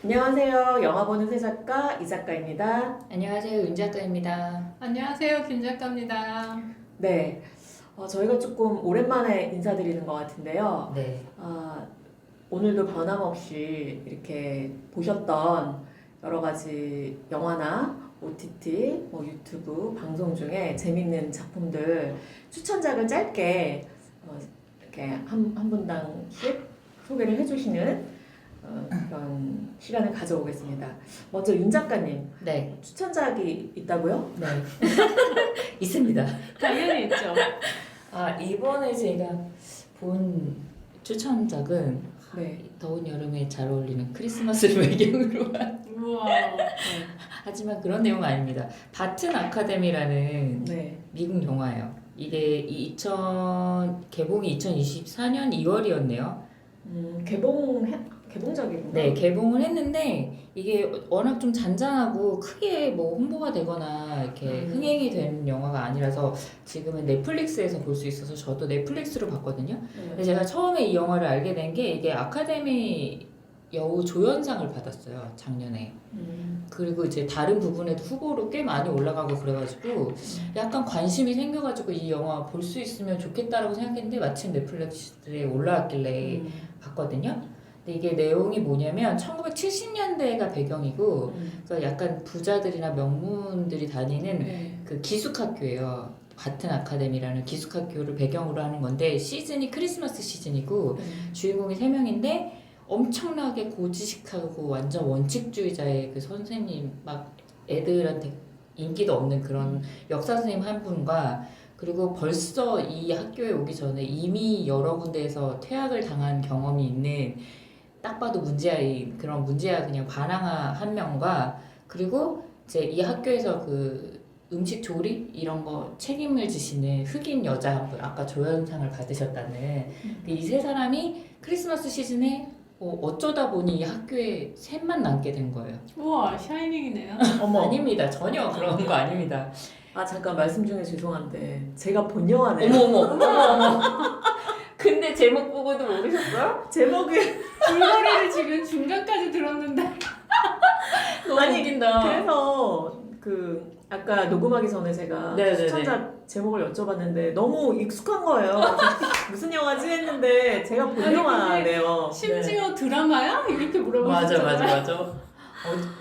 안녕하세요. 영화 보는 새 작가 이 작가입니다. 안녕하세요, 윤 작가입니다. 안녕하세요, 김 작가입니다. 네, 저희가 조금 오랜만에 인사드리는 것 같은데요. 네, 오늘도 변함없이 이렇게 보셨던 여러 가지 영화나 OTT, 유튜브 방송 중에 재밌는 작품들 추천작을 짧게 이렇게 한 분당씩 소개를 해주시는 그런 시간을 가져보겠습니다. 먼저 윤 작가님, 네, 추천작이 있다고요? 네. 있습니다. 당연히 있죠. 이번에 제가 본 추천작은 네. 더운 여름에 잘 어울리는 크리스마스를 배경으로 한, 우와. 하지만 그런 내용은 아닙니다. 바튼 아카데미라는 네. 미국 영화예요. 이게 개봉이 2024년 2월이었네요. 개봉작이구나. 네, 개봉을 했는데 이게 워낙 좀 잔잔하고 크게 뭐 홍보가 되거나 이렇게 흥행이 된 영화가 아니라서 지금은 넷플릭스에서 볼 수 있어서 저도 넷플릭스로 봤거든요. 근데 네. 제가 처음에 이 영화를 알게 된 게 이게 아카데미 여우 조연상을 받았어요, 작년에. 그리고 이제 다른 부분에도 후보로 꽤 많이 올라가고 그래가지고 약간 관심이 생겨가지고 이 영화 볼 수 있으면 좋겠다라고 생각했는데 마침 넷플릭스에 올라왔길래 봤거든요. 근데 이게 내용이 뭐냐면 1970년대가 배경이고 그러니까 약간 부자들이나 명문들이 다니는 네. 그 기숙학교예요. 바튼 아카데미라는 기숙학교를 배경으로 하는 건데 시즌이 크리스마스 시즌이고 주인공이 3명인데 엄청나게 고지식하고 완전 원칙주의자의 그 선생님 막 애들한테 인기도 없는 그런 역사 선생님 한 분과 그리고 벌써 이 학교에 오기 전에 이미 여러 군데에서 퇴학을 당한 경험이 있는 딱 봐도 문제아인 그런 문제아 그냥 반항아 한 명과 그리고 이제 이 학교에서 그 음식 조리 이런 거 책임을 지시는 흑인 여자 한 분 아까 조연상을 받으셨다는 이 세 사람이 크리스마스 시즌에 어쩌다 보니 이 학교에 셋만 남게 된 거예요. 우와, 샤이닝이네요. 어머. 아닙니다. 전혀 그런 거 아닙니다. 잠깐 말씀 중에 죄송한데 제가 본 영화네요. 어머. 근데 제목 보고도 모르셨어요? 제목이 줄거리를 지금 중간까지 들었는데. 너무 웃긴다. 그래서 아까 녹음하기 전에 제가 네네네. 추천작 제목을 여쭤봤는데 너무 익숙한 거예요. 무슨 영화지 했는데 제가 본 아니, 영화네요. 심지어 드라마야? 이렇게 물어보셨잖아요. 맞아.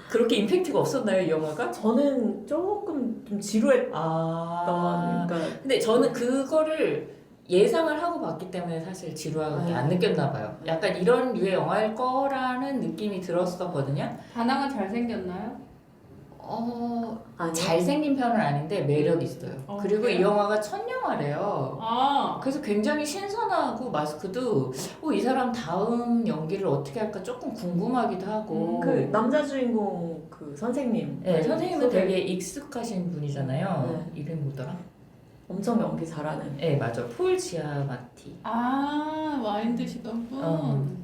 그렇게 임팩트가 없었나요, 이 영화가? 저는 조금 좀 지루했던 그러니까 근데 저는 그거를 예상을 하고 봤기 때문에 사실 지루하게 안 느꼈나 봐요. 약간 이런 류의 영화일 거라는 느낌이 들었었거든요. 다나가 잘생겼나요? 아니요. 잘생긴 편은 아닌데 매력 있어요. 그리고 그래요? 이 영화가 첫 영화래요. 그래서 굉장히 신선하고 마스크도 이 사람 다음 연기를 어떻게 할까 조금 궁금하기도 하고. 그 남자 주인공 그 선생님. 네, 선생님은 소개. 되게 익숙하신 분이잖아요. 이름이 뭐더라? 엄청 연기 잘하는. 네, 맞아. 폴 지아마티. 와인 드시던 분.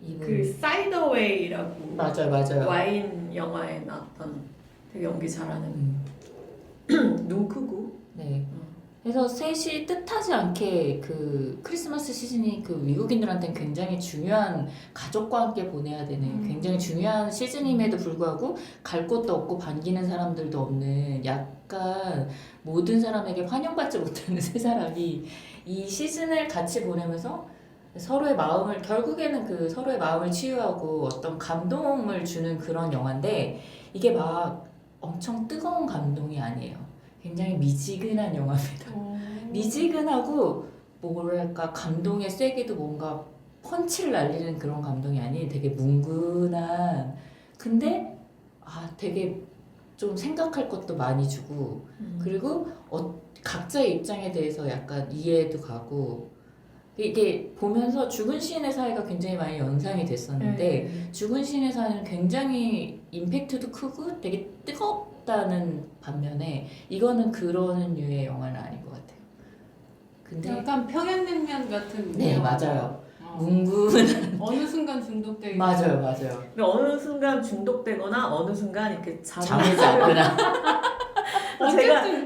이분. 그 사이더웨이라고 맞아요. 와인 영화에 나왔던 되게 연기 잘하는 눈 크고. 네. 그래서 셋이 뜻하지 않게 그 크리스마스 시즌이 그 미국인들한테는 굉장히 중요한 가족과 함께 보내야 되는 굉장히 중요한 시즌임에도 불구하고 갈 곳도 없고 반기는 사람들도 없는 약간 모든 사람에게 환영받지 못하는 세 사람이 이 시즌을 같이 보내면서 서로의 마음을 결국에는 그 서로의 마음을 치유하고 어떤 감동을 주는 그런 영화인데 이게 막 엄청 뜨거운 감동이 아니에요. 굉장히 미지근한 영화입니다. 미지근하고 뭐랄까 감동의 세기도 뭔가 펀치를 날리는 그런 감동이 아닌 되게 뭉근한 근데 되게 좀 생각할 것도 많이 주고 그리고 각자의 입장에 대해서 약간 이해도 가고 이게 보면서 죽은 시인의 사회가 굉장히 많이 연상이 됐었는데 죽은 시인의 사회는 굉장히 임팩트도 크고 되게 뜨겁다는 반면에 이거는 그런 류의 영화는 아닌 것 같아요. 근데 약간 평양냉면 같은. 네 맞아요. 뭉근한 어느 순간 중독되게. 맞아요. 근데 어느 순간 중독되거나 어느 순간 이렇게 잠을 자거나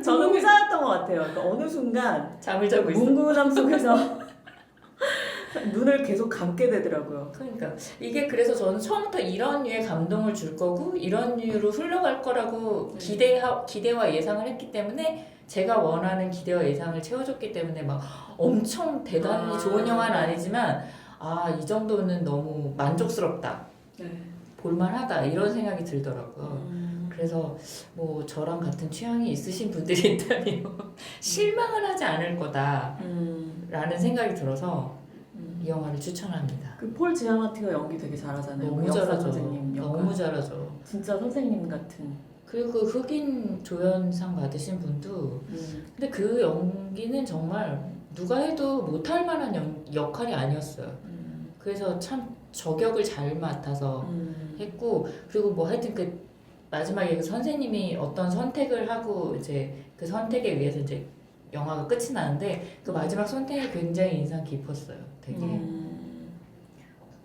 저는 혼자였던 것 같아요. 그러니까 어느 순간 잠을 자고 있어. 뭉근함 속에서 눈을 계속 감게 되더라고요. 그러니까 이게 그래서 저는 처음부터 이런 류의 감동을 줄 거고 이런 류로 흘러갈 거라고 기대와 예상을 했기 때문에 제가 원하는 기대와 예상을 채워줬기 때문에 막 엄청 대단히 좋은 영화는 아니지만 이 정도는 너무 만족스럽다, 네. 볼만하다 이런 생각이 들더라고요. 그래서 뭐 저랑 같은 취향이 있으신 분들이 있다면 실망을 하지 않을 거다라는 생각이 들어서 이 영화를 추천합니다. 그 폴 지아마티가 연기 되게 잘하잖아요. 너무 그 역사 잘하죠. 선생님 역할. 너무 잘하죠. 진짜 선생님 같은. 그리고 그 흑인 조연상 받으신 분도 근데 그 연기는 정말 누가 해도 못할 만한 역할이 아니었어요. 그래서 참 저격을 잘 맡아서 했고 그리고 뭐 하여튼 그 마지막에 그 선생님이 어떤 선택을 하고 이제 그 선택에 의해서 이제 영화가 끝이 나는데 그 마지막 선택이 굉장히 인상 깊었어요. 되게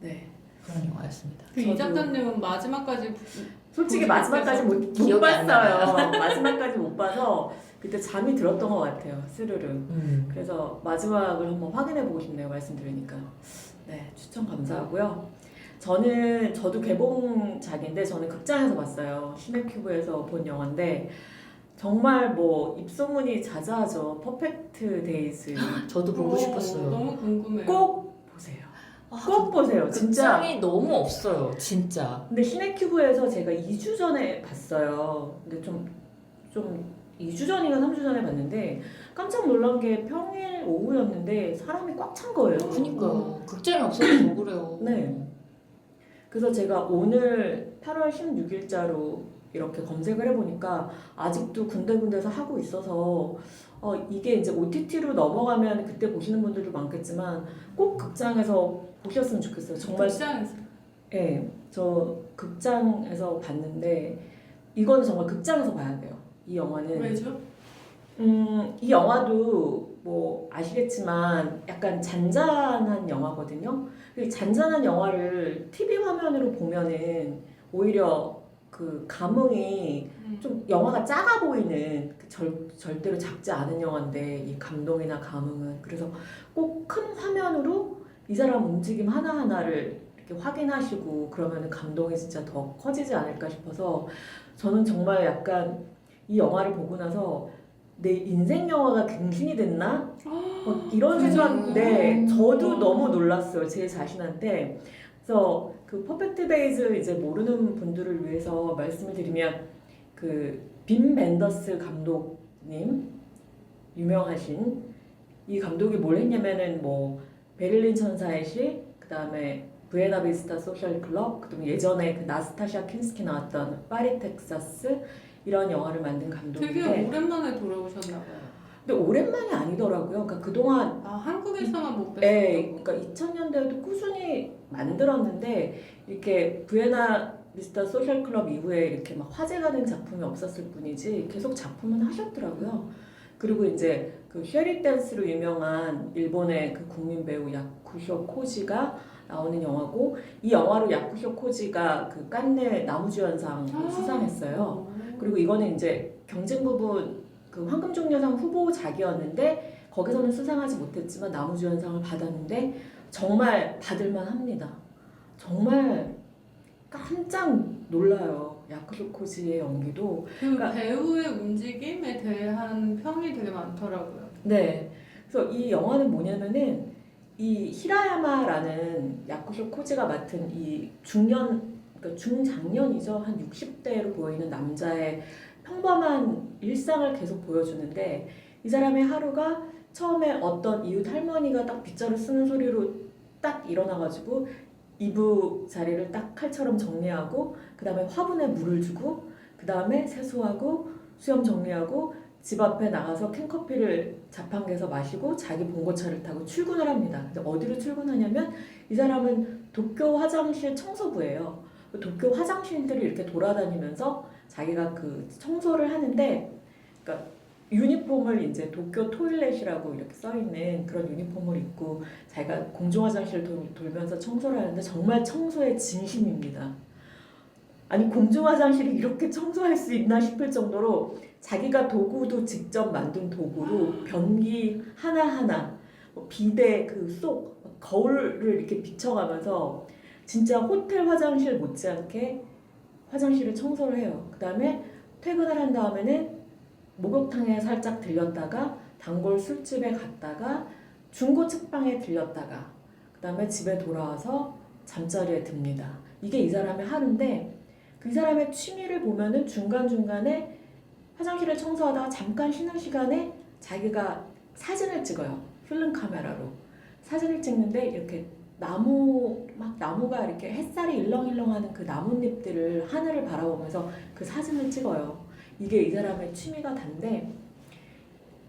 네. 그런 영화였습니다. 그 이 작가님은 마지막까지 솔직히 보지 마지막까지 못 기억이 안 봤어요. 마지막까지 못 봐서 그때 잠이 들었던 것 같아요. 스르르. 그래서 마지막을 한번 확인해 보고 싶네요. 말씀드리니까. 네, 추천 감사하고요. 저도 개봉작인데 저는 극장에서 봤어요. 시네큐브에서 본 영화인데 정말 뭐 입소문이 자자하죠. 퍼펙트 데이즈. 저도 보고 싶었어요. 너무 궁금해요. 꼭 보세요. 꼭 보세요. 진짜. 극장이 너무 없어요. 진짜. 근데 시네큐브에서 제가 2주 전에 봤어요. 근데 좀 2주 전인가 3주 전에 봤는데 깜짝 놀란 게 평일 오후였는데 사람이 꽉 찬 거예요. 그니까 극장이 없어서 더 그래요. 네. 그래서 제가 오늘 8월 16일자로 이렇게 검색을 해보니까 아직도 군데군데서 하고 있어서 이게 이제 OTT로 넘어가면 그때 보시는 분들도 많겠지만 꼭 극장에서 보셨으면 좋겠어요. 정말. 극장에서. 네, 저 극장에서 봤는데 이거는 정말 극장에서 봐야 돼요. 이 영화는. 왜죠? 이 영화도 뭐 아시겠지만 약간 잔잔한 영화거든요. 그 잔잔한 영화를 TV 화면으로 보면은 오히려 그 감흥이 좀 영화가 작아 보이는 절대로 작지 않은 영화인데 이 감동이나 감흥은 그래서 꼭 큰 화면으로 이 사람 움직임 하나하나를 이렇게 확인하시고 그러면은 감동이 진짜 더 커지지 않을까 싶어서 저는 정말 약간 이 영화를 보고 나서 내 인생 영화가 갱신이 됐나? 이런 생각, 네, 저도 너무 놀랐어요. 제 자신한테. 그래서 그 퍼펙트 데이즈 이제 모르는 분들을 위해서 말씀을 드리면 그 빔 벤더스 감독님 유명하신 이 감독이 뭘 했냐면은 뭐 베를린 천사의 시, 그 다음에 부에나비스타 소셜 클럽, 그다음에 예전에 그 나스타샤 킨스키 나왔던 파리 텍사스 이런 영화를 만든 감독인데 되게 오랜만에 돌아오셨나봐요. 근데 오랜만이 아니더라고요. 그러니까 그동안 한국에서만 못 뵀어요. 네, 그러니까 2000년대에도 꾸준히 만들었는데 이렇게 부에나비스타 소셜 클럽 이후에 이렇게 막 화제가 된 작품이 없었을 뿐이지 계속 작품은 하셨더라고요. 그리고 이제 그 쉐리 댄스로 유명한 일본의 그 국민 배우 야쿠쇼 코지가 나오는 영화고 이 영화로 야쿠쇼 코지가 그 깐네 나무주연상을 수상했어요. 그리고 이거는 이제 경쟁 부분 그 황금종려상 후보작이었는데 거기서는 수상하지 못했지만 나무주연상을 받았는데 정말 받을만 합니다. 정말 깜짝 놀라요. 야쿠쇼 코지의 연기도. 그 배우의 움직임에 대한 평이 되게 많더라고요. 네. 그래서 이 영화는 뭐냐면은 이 히라야마라는 야쿠쇼 코지가 맡은 이 그러니까 중장년이죠. 한 60대로 보이는 남자의 평범한 일상을 계속 보여주는데 이 사람의 하루가 처음에 어떤 이웃 할머니가 딱 빗자루 쓰는 소리로 딱 일어나가지고 이부 자리를 딱 칼처럼 정리하고 그 다음에 화분에 물을 주고 그 다음에 세수하고 수염 정리하고 집 앞에 나가서 캔커피를 자판기에서 마시고 자기 봉고차를 타고 출근을 합니다. 근데 어디로 출근하냐면 이 사람은 도쿄 화장실 청소부예요. 도쿄 화장실들을 이렇게 돌아다니면서 자기가 그 청소를 하는데 그러니까 유니폼을 이제 도쿄 토일렛이라고 이렇게 써있는 그런 유니폼을 입고 자기가 공중 화장실을 돌면서 청소를 하는데 정말 청소에 진심입니다. 아니 공중 화장실이 이렇게 청소할 수 있나 싶을 정도로 자기가 도구도 직접 만든 도구로 변기 하나하나 비데 그 속 거울을 이렇게 비춰가면서 진짜 호텔 화장실 못지않게 화장실을 청소를 해요. 그 다음에 퇴근을 한 다음에는 목욕탕에 살짝 들렸다가 단골 술집에 갔다가 중고 책방에 들렸다가 그 다음에 집에 돌아와서 잠자리에 듭니다. 이게 이 사람의 하루인데 그 사람의 취미를 보면은 중간중간에 화장실을 청소하다가 잠깐 쉬는 시간에 자기가 사진을 찍어요. 필름 카메라로 사진을 찍는데 이렇게 나무가 이렇게 햇살이 일렁일렁하는 그 나뭇잎들을 하늘을 바라보면서 그 사진을 찍어요. 이게 이 사람의 취미가 단데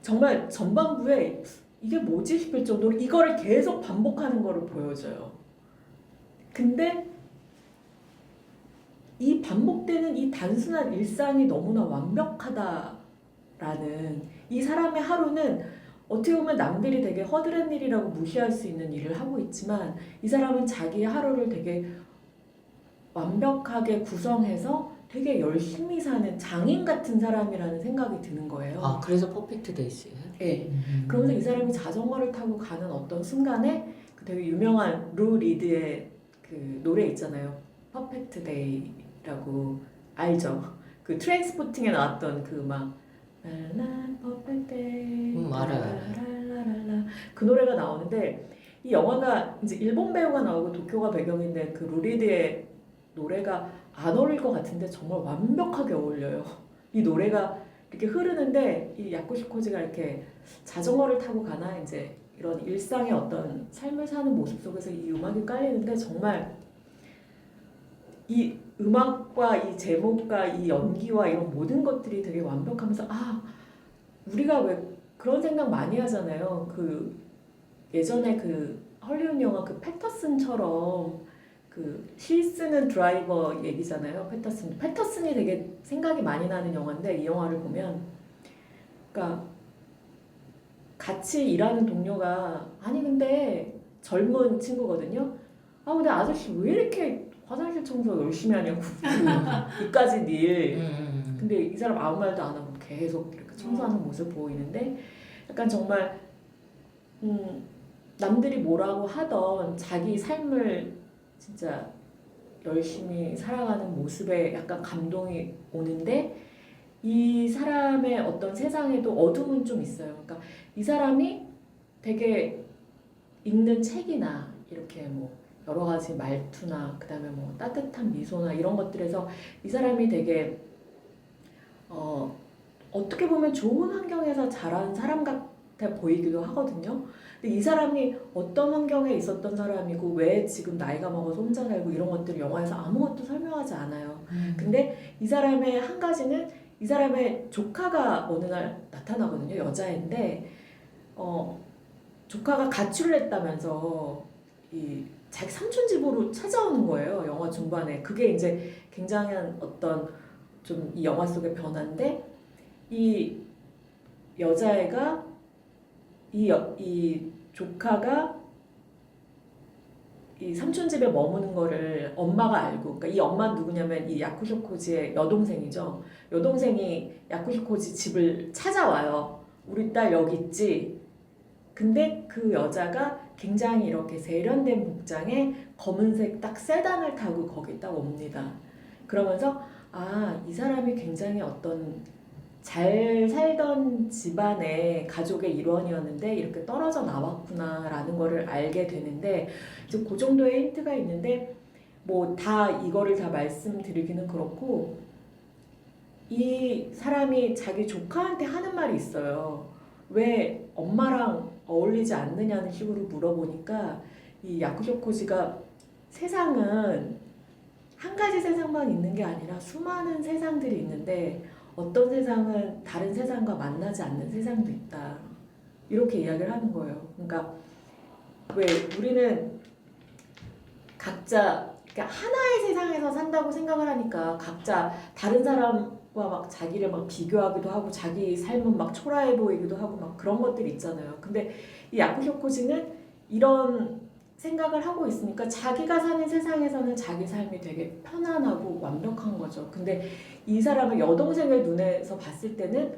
정말 전반부에 이게 뭐지 싶을 정도로 이거를 계속 반복하는 거를 보여줘요. 근데 이 반복되는 이 단순한 일상이 너무나 완벽하다라는 이 사람의 하루는 어떻게 보면 남들이 되게 허드렛 일이라고 무시할 수 있는 일을 하고 있지만 이 사람은 자기 하루를 되게 완벽하게 구성해서 되게 열심히 사는 장인 같은 사람이라는 생각이 드는 거예요. 아, 그래서 퍼펙트 데이스예요? 네. 그러면서 이 사람이 자전거를 타고 가는 어떤 순간에 그 되게 유명한 루 리드의 그 노래 있잖아요. 퍼펙트 데이라고 알죠? 그 트레인스포팅에 나왔던 그 막 랄라 퍼펙트 데이 알아요. 랄랄랄라 그 노래가 나오는데 이 영화가 이제 일본 배우가 나오고 도쿄가 배경인데 그 루 리드의 노래가 안 어울릴 것 같은데 정말 완벽하게 어울려요. 이 노래가 이렇게 흐르는데 이 야쿠시코지가 이렇게 자전거를 타고 가나 이제 이런 일상의 어떤 삶을 사는 모습 속에서 이 음악이 깔리는데 정말 이 음악과 이 제목과 이 연기와 이런 모든 것들이 되게 완벽하면서 아 우리가 왜 그런 생각 많이 하잖아요. 그 예전에 그 헐리우드 영화 그 패터슨처럼 그 실 쓰는 드라이버 얘기잖아요. 패터슨이 되게 생각이 많이 나는 영화인데 이 영화를 보면 그러니까 같이 일하는 동료가 아니 근데 젊은 친구거든요. 아 근데 아저씨 왜 이렇게 화장실 청소 열심히 하냐고 이까지 일. 근데 이 사람 아무 말도 안 하고 계속 이렇게 청소하는 모습 보이는데 약간 정말 남들이 뭐라고 하던 자기 삶을 진짜 열심히 살아가는 모습에 약간 감동이 오는데 이 사람의 어떤 세상에도 어둠은 좀 있어요. 그러니까 이 사람이 되게 읽는 책이나 이렇게 뭐 여러 가지 말투나 그다음에 뭐 따뜻한 미소나 이런 것들에서 이 사람이 되게 어떻게 보면 좋은 환경에서 자란 사람 같아 보이기도 하거든요. 근데 이 사람이 어떤 환경에 있었던 사람이고 왜 지금 나이가 먹어서 혼자 살고 이런 것들을 영화에서 아무것도 설명하지 않아요. 근데 이 사람의 한 가지는 이 사람의 조카가 어느 날 나타나거든요. 여자인데 조카가 가출을 했다면서 이 자기 삼촌 집으로 찾아오는 거예요. 영화 중반에. 그게 이제 굉장한 어떤 좀 이 영화 속의 변화인데 이 여자애가 이 조카가 이 삼촌 집에 머무는 거를 엄마가 알고, 그러니까 이 엄마는 누구냐면 이 야쿠쇼코지의 여동생이죠. 여동생이 야쿠쇼코지 집을 찾아와요. 우리 딸 여기 있지. 근데 그 여자가 굉장히 이렇게 세련된 복장에 검은색 딱 세단을 타고 거기 딱 옵니다. 그러면서 아, 이 사람이 굉장히 어떤 잘 살던 집안의 가족의 일원이었는데 이렇게 떨어져 나왔구나라는 거를 알게 되는데 이제 그 정도의 힌트가 있는데 뭐 다 이거를 다 말씀드리기는 그렇고 이 사람이 자기 조카한테 하는 말이 있어요. 왜 엄마랑 어울리지 않느냐는 식으로 물어보니까 이 야쿠쇼코지가 세상은 한 가지 세상만 있는 게 아니라 수많은 세상들이 있는데 어떤 세상은 다른 세상과 만나지 않는 세상도 있다. 이렇게 이야기를 하는 거예요. 그러니까 왜 우리는 각자 그러니까 하나의 세상에서 산다고 생각을 하니까 각자 다른 사람과 막 자기를 막 비교하기도 하고 자기 삶은 막 초라해 보이기도 하고 막 그런 것들이 있잖아요. 근데 이 야쿠쇼코지는 이런 생각을 하고 있으니까 자기가 사는 세상에서는 자기 삶이 되게 편안하고 완벽한 거죠. 근데 이 사람의 여동생의 눈에서 봤을 때는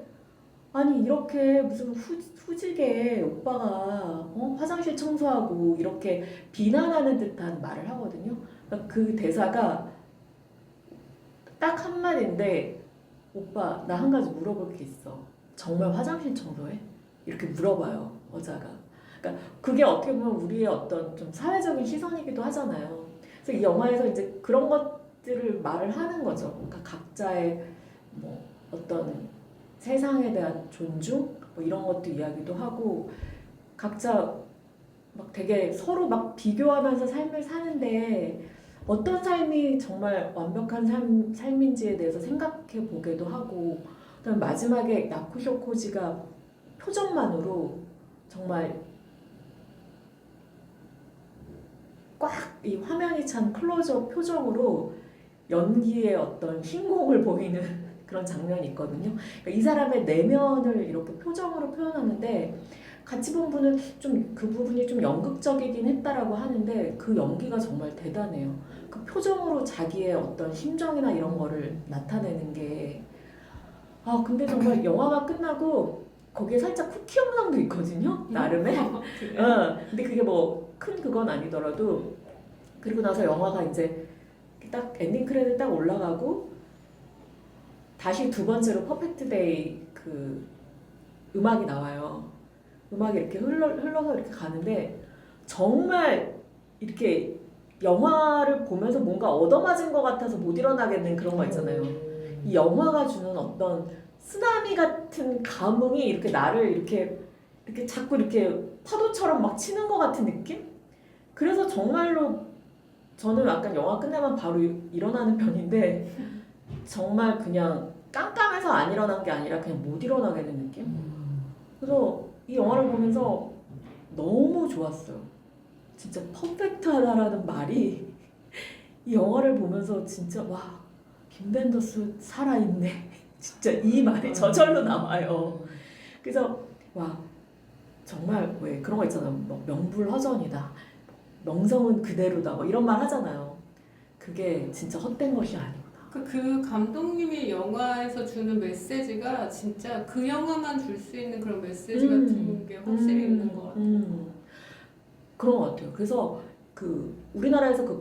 아니 이렇게 무슨 후지게 오빠가 화장실 청소하고 이렇게 비난하는 듯한 말을 하거든요. 그러니까 그 대사가 딱 한마디인데 오빠 나 한 가지 물어볼 게 있어. 정말 화장실 청소해? 이렇게 물어봐요 여자가. 그러니까 그게 어떻게 보면 우리의 어떤 좀 사회적인 시선이기도 하잖아요. 그래서 이 영화에서 이제 그런 것들을 말을 하는 거죠. 그러니까 각자의 뭐 어떤 세상에 대한 존중 뭐 이런 것도 이야기도 하고 각자 막 되게 서로 막 비교하면서 삶을 사는데 어떤 삶이 정말 완벽한 삶인지에 대해서 생각해 보게도 하고 그다음 마지막에 야쿠쇼코지가 표정만으로 정말 꽉 이 화면이 찬 클로즈업 표정으로 연기의 어떤 신공을 보이는 그런 장면이 있거든요. 그러니까 이 사람의 내면을 이렇게 표정으로 표현하는데 같이 본 분은 좀 그 부분이 좀 연극적이긴 했다라고 하는데 그 연기가 정말 대단해요. 그 표정으로 자기의 어떤 심정이나 이런 거를 나타내는 게 근데 정말 영화가 끝나고 거기에 살짝 쿠키 영상도 있거든요. 나름의. 근데 그게 뭐 큰 그건 아니더라도 그리고 나서 영화가 이제 딱 엔딩 크레딧 딱 올라가고 다시 두 번째로 퍼펙트 데이 그 음악이 나와요. 음악이 이렇게 흘러서 이렇게 가는데 정말 이렇게 영화를 보면서 뭔가 얻어맞은 것 같아서 못 일어나겠는 그런 거 있잖아요. 이 영화가 주는 어떤 쓰나미 같은 감흥이 이렇게 나를 이렇게 자꾸 이렇게 파도처럼 막 치는 것 같은 느낌? 그래서 정말로 저는 약간 영화 끝나면 바로 일어나는 편인데 정말 그냥 깜깜해서 안 일어난 게 아니라 그냥 못 일어나겠는 느낌? 그래서 이 영화를 보면서 너무 좋았어요. 진짜 퍼펙트하다라는 말이 이 영화를 보면서 진짜 와 김 벤더스 살아있네. 진짜 이 말이 저절로 나와요. 그래서 와 정말 왜 그런 거 있잖아요. 뭐 명불허전이다. 명성은 그대로다. 뭐 이런 말 하잖아요. 그게 진짜 헛된 것이 아니구나. 그 감독님이 영화에서 주는 메시지가 진짜 그 영화만 줄 수 있는 그런 메시지 같은 게 확실히 있는 것 같아요. 그런 것 같아요. 그래서 그 우리나라에서 그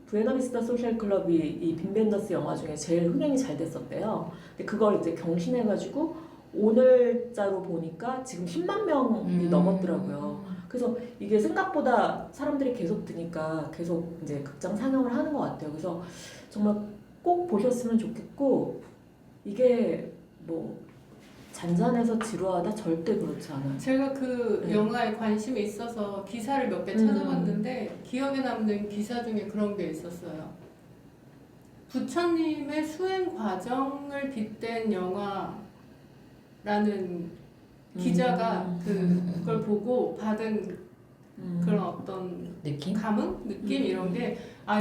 부에나비스타 소셜 클럽이 이 빈 벤더스 영화 중에 제일 흥행이 잘 됐었대요. 근데 그걸 이제 경신해가지고 오늘자로 보니까 지금 10만 명이 넘었더라고요. 그래서 이게 생각보다 사람들이 계속 드니까 계속 이제 극장 상영을 하는 것 같아요. 그래서 정말 꼭 보셨으면 좋겠고 이게 뭐 잔잔해서 지루하다 절대 그렇지 않아요. 제가 그 네. 영화에 관심이 있어서 기사를 몇 개 찾아봤는데 기억에 남는 기사 중에 그런 게 있었어요. 부처님의 수행 과정을 빗댄 영화라는 기자가 그걸 보고 받은 그런 어떤 느낌? 느낌 이런 게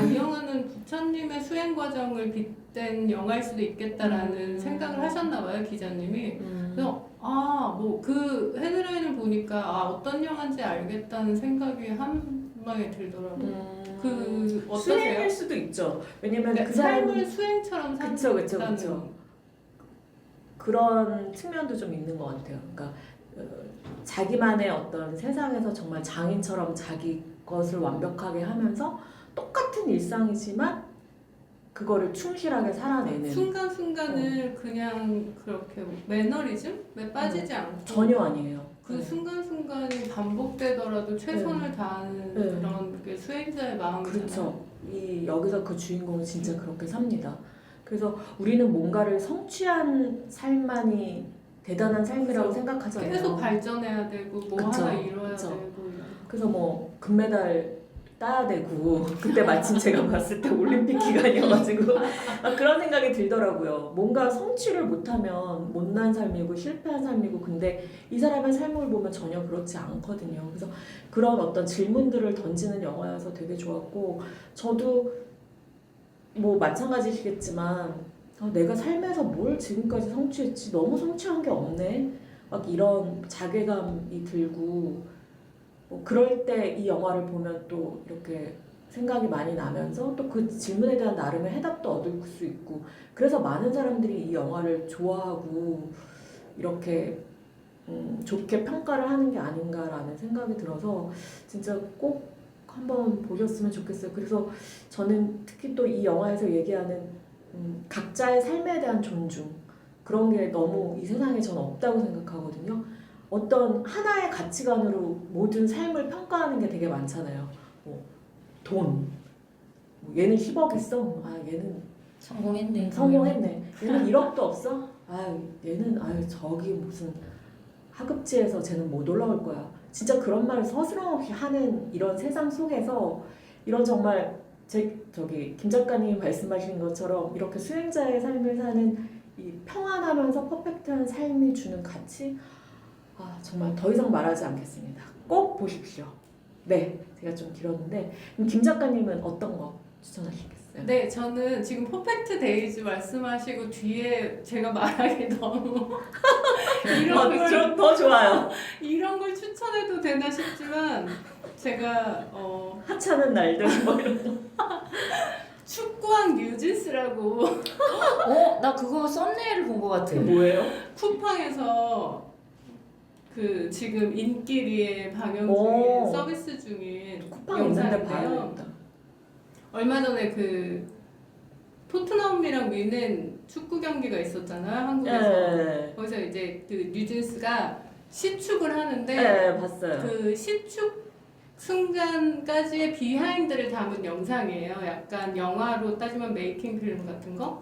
이 영화는 부처님의 수행 과정을 빗댄 영화일 수도 있겠다라는 생각을 하셨나 봐요, 기자님이. 그래서 뭐 그 헤드라인을 보니까 어떤 영화인지 알겠다는 생각이 한 방에 들더라고요. 그 어떠세요? 수행일 수도 있죠. 왜냐면 그러니까 그 사람 삶을 수행처럼 그쵸. 산다는 그런 측면도 좀 있는 것 같아요. 그러니까 자기만의 어떤 세상에서 정말 장인처럼 자기 것을 완벽하게 하면서 똑같은 일상이지만 그거를 충실하게 살아내는 순간순간을 그냥 그렇게 매너리즘에 빠지지 않고 전혀 아니에요. 그 순간순간이 반복되더라도 최선을 다하는 그런 게 수행자의 마음이잖아요. 그렇죠. 여기서 그 주인공은 진짜 그렇게 삽니다. 그래서 우리는 뭔가를 성취한 삶만이 대단한 삶이라고 그쵸. 생각하잖아요. 계속 발전해야 되고 뭐 그쵸. 하나 이뤄야 그쵸. 되고 그래서 뭐 금메달 따야 되고 그때 마침 제가 봤을 때 올림픽 기간이어가지고 그런 생각이 들더라고요. 뭔가 성취를 못하면 못난 삶이고 실패한 삶이고 근데 이 사람의 삶을 보면 전혀 그렇지 않거든요. 그래서 그런 어떤 질문들을 던지는 영화여서 되게 좋았고 저도 뭐 마찬가지시겠지만 내가 삶에서 뭘 지금까지 성취했지 너무 성취한 게 없네 막 이런 자괴감이 들고 뭐 그럴 때 이 영화를 보면 또 이렇게 생각이 많이 나면서 또 그 질문에 대한 나름의 해답도 얻을 수 있고 그래서 많은 사람들이 이 영화를 좋아하고 이렇게 좋게 평가를 하는 게 아닌가라는 생각이 들어서 진짜 꼭 한번 보셨으면 좋겠어요. 그래서 저는 특히 또 이 영화에서 얘기하는 각자의 삶에 대한 존중 그런 게 너무 이 세상에 저는 없다고 생각하거든요. 어떤 하나의 가치관으로 모든 삶을 평가하는 게 되게 많잖아요. 뭐 돈, 뭐 얘는 10억 있어, 아 얘는 성공했네. 성공했네. 얘는 1억도 없어, 아 얘는 저기 무슨 하급지에서 쟤는 못 올라올 거야. 진짜 그런 말을 서스럼없이 하는 이런 세상 속에서 이런 정말 저기 김 작가님 말씀하신 것처럼 이렇게 수행자의 삶을 사는 이 평안하면서 퍼펙트한 삶이 주는 가치, 정말 더 이상 말하지 않겠습니다. 꼭 보십시오. 네, 제가 좀 길었는데 그럼 김 작가님은 어떤 거 추천하시겠어요? 네, 저는 지금 퍼펙트 데이즈 말씀하시고 뒤에 제가 말하기 너무 더 좋아요. 이런 걸 추천해도 되나 싶지만 제가 하찮은 날들 뭐 이런 거. 축구왕 뉴진스라고 나 그거 썸네일을 본 것 같아. 그게 뭐예요? 쿠팡에서 그 지금 인기리에 방영 오. 중인 서비스 중인 쿠팡 있는데 영상인데요. 봐야겠다. 얼마 전에 그 토트넘이랑 미넨 축구 경기가 있었잖아요, 한국에서. 네, 거기서 이제 그 뉴진스가 시축을 하는데 네 봤어요. 그 시축 순간까지의 비하인드를 담은 영상이에요. 약간 영화로 따지면 메이킹 필름 같은 거.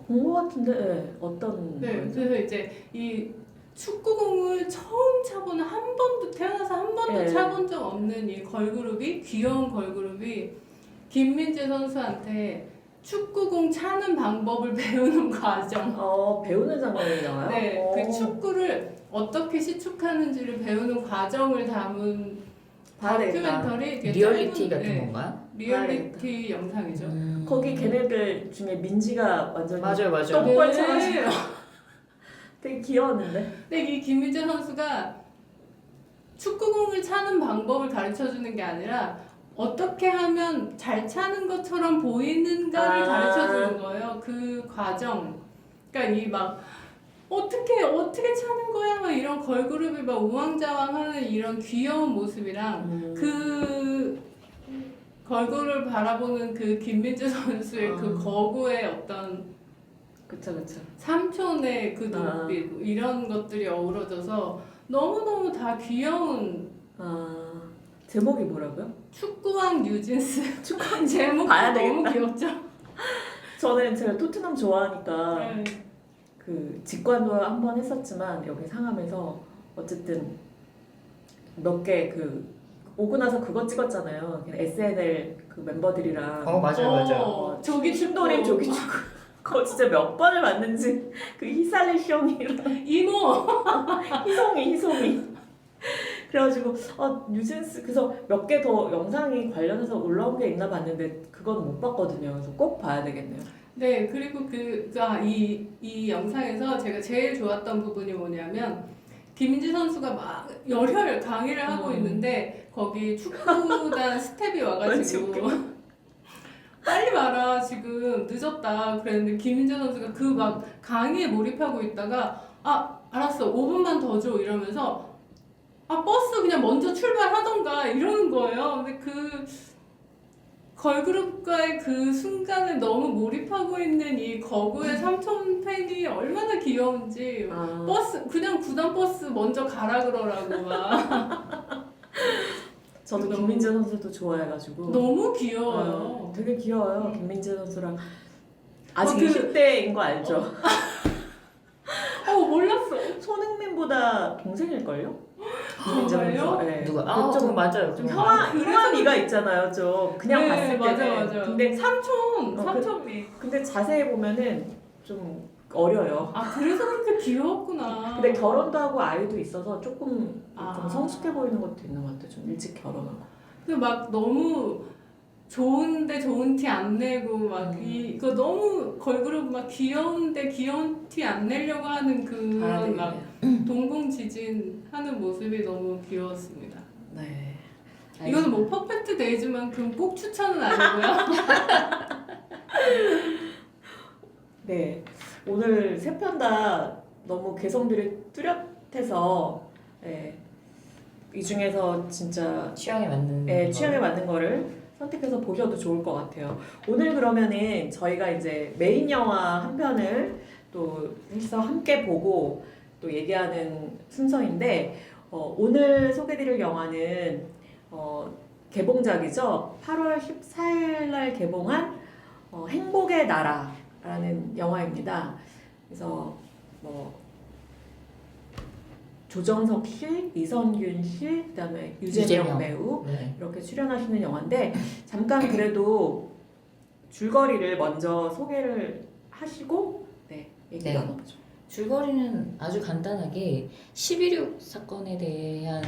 본거 같은데 어떤 네, 거죠? 그래서 이제 이 축구공을 처음 차보는 한 번도 태어나서 한 번도 네. 차본 적 없는 이 걸그룹이 귀여운 걸그룹이 김민재 선수한테 축구공 차는 방법을 배우는 과정. 배우는 장면이 나와요? 네, 그 축구를 어떻게 시축하는지를 배우는 과정을 담은 봐야 되겠다. 다큐멘터리 되게 리얼리티 짧은, 같은 네, 건가요? 리얼리티 영상이죠. 거기 걔네들 중에 민지가 완전 맞아요. 똥벌 쳐가지고 네. 되게 귀여웠는데. 근데 이 김민재 선수가 축구공을 차는 방법을 가르쳐 주는 게 아니라 어떻게 하면 잘 차는 것처럼 보이는가를 가르쳐 주는 거예요. 그 과정. 그러니까 이 막 어떻게 차는 거야 막 이런 걸그룹이 막 우왕좌왕하는 이런 귀여운 모습이랑 그 걸그룹을 바라보는 그 김민재 선수의 그 거구의 어떤 그쵸. 삼촌의 그 눈빛 뭐 이런 것들이 어우러져서 너무너무 다 귀여운 제목이 뭐라고요? 축구왕 뉴진스 축구한 제목 봐야 너무 되겠다. 귀엽죠? 저는 제가 토트넘 좋아하니까 네. 그 직관도 한번 했었지만 여기 상암에서 어쨌든 몇 개 그 오고 나서 그거 찍었잖아요. SNL 그 멤버들이랑 맞아요. 저기 춤돌림 조기 축구. 그거 진짜 몇 번을 봤는지 그 히살리 형이랑 이모 희송이 그래가지고 뉴진스 그래서 몇 개 더 영상이 관련해서 올라온 게 있나 봤는데 그건 못 봤거든요. 그래서 꼭 봐야 되겠네요. 네 그리고 이 영상에서 제가 제일 좋았던 부분이 뭐냐면 김민재 선수가 막 열혈 강의를 하고 있는데 거기 축구단 스텝이 와가지고 빨리 와라 지금 늦었다 그랬는데 김민재 선수가 그 막 강의에 몰입하고 있다가 알았어 5분만 더 줘 이러면서 버스 그냥 먼저 출발하던가 이러는 거예요. 근데 그 걸그룹과의 그 순간에 너무 몰입하고 있는 이 거구의 삼촌 팬이 얼마나 귀여운지 버스 그냥 구단 버스 먼저 가라 그러라고 막 저도 너무- 김민재 선수도 좋아해가지고 너무 귀여워요. 되게 귀여워요. 김민재 선수랑 아직 그- 20대인 거 알죠? 몰랐어. 손흥민보다 동생일걸요? 김민재 정말요? 선수. 네. 누가? 좀, 그거 맞아요. 좀 그거 형아미가 있잖아요. 좀 그냥 네, 봤을 때는. 맞아. 근데 삼촌이. 근데 자세히 보면은 좀 어려요. 그래서 그렇게 귀여웠구나. 근데 결혼도 하고 아이도 있어서 조금 좀 아. 성숙해 보이는 것도 있는 것 같아요. 좀 일찍 결혼하고. 근데 막 너무 좋은데 좋은 티 안 내고 막 이거 너무 걸그룹 막 귀여운데 귀여운 티 안 내려고 하는 그런 막 동공지진 하는 모습이 너무 귀여웠습니다. 네. 이거는 뭐 퍼펙트 데이즈만큼 꼭 추천은 아니고요. 네. 오늘 세 편 다 너무 개성들이 뚜렷해서 예, 이 중에서 진짜 취향에 맞는 예, 거. 취향에 맞는 거를 선택해서 보셔도 좋을 것 같아요. 오늘 그러면은 저희가 이제 메인 영화 한 편을 또 해서 함께 보고 또 얘기하는 순서인데 오늘 소개드릴 영화는 개봉작이죠. 8월 14일 날 개봉한 행복의 나라라는 영화입니다. 그래서 뭐 조정석 씨, 이선균 씨, 그다음에 유재명 배우 네. 이렇게 출연하시는 영화인데 잠깐 그래도 줄거리를 먼저 소개를 하시고 얘기 네. 나눠보죠. 줄거리는 아주 간단하게 11.6 사건에 대한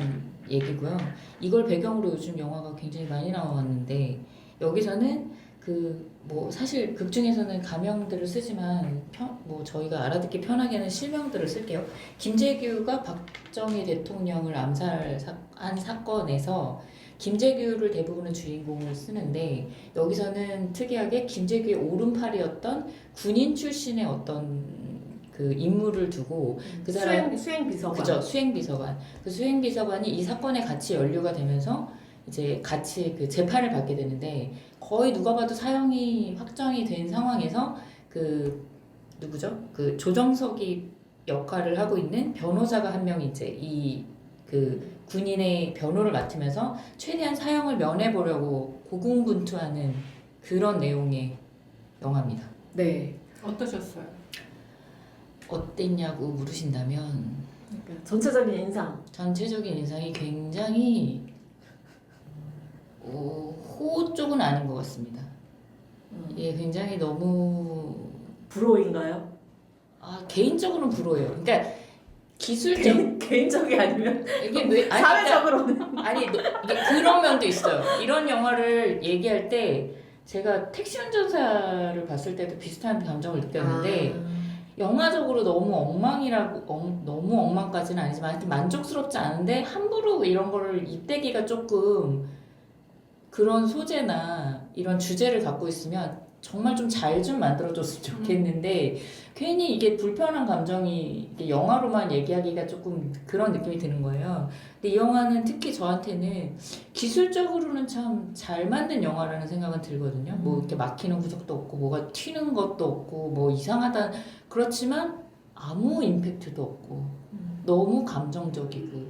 얘기고요. 이걸 배경으로 요즘 영화가 굉장히 많이 나왔는데 여기서는 뭐 사실 극 중에서는 가명들을 쓰지만 뭐 저희가 알아듣기 편하게는 실명들을 쓸게요. 김재규가 박정희 대통령을 암살한 사건에서 김재규를 대부분은 주인공을 쓰는데 여기서는 특이하게 김재규의 오른팔이었던 군인 출신의 어떤 그 인물을 두고 그 사람 수행 비서관. 그죠, 수행비서관. 그 수행비서관이 이 사건에 같이 연루가 되면서 이제 같이 그 재판을 받게 되는데 거의 누가 봐도 사형이 확정이 된 상황에서 누구죠? 그 조정석이 역할을 하고 있는 변호사가 한 명이 이제 이 군인의 변호를 맡으면서 최대한 사형을 면해보려고 고군분투하는 그런 내용의 영화입니다. 네. 어떠셨어요? 어땠냐고 물으신다면 그러니까 전체적인 인상. 전체적인 인상이 굉장히 호호 쪽은 아닌 것 같습니다. 예, 굉장히 너무 불호인가요? 개인적으로는 불호예요. 그러니까 기술적 개인적이 아니면 이게 왜 사회적으로는 아니 이게 그런 면도 있어요. 이런 영화를 얘기할 때 제가 택시 운전사를 봤을 때도 비슷한 감정을 느꼈는데 영화적으로 너무 너무 엉망까지는 아니지만 하여튼 만족스럽지 않은데 함부로 이런 거를 입대기가 조금 그런 소재나 이런 주제를 갖고 있으면 정말 좀 잘 좀 만들어줬으면 좋겠는데 괜히 이게 불편한 감정이 이게 영화로만 얘기하기가 조금 그런 느낌이 드는 거예요. 근데 이 영화는 특히 저한테는 기술적으로는 참 잘 만든 영화라는 생각은 들거든요. 뭐 이렇게 막히는 구석도 없고 뭐가 튀는 것도 없고 뭐 이상하다 그렇지만 아무 임팩트도 없고 너무 감정적이고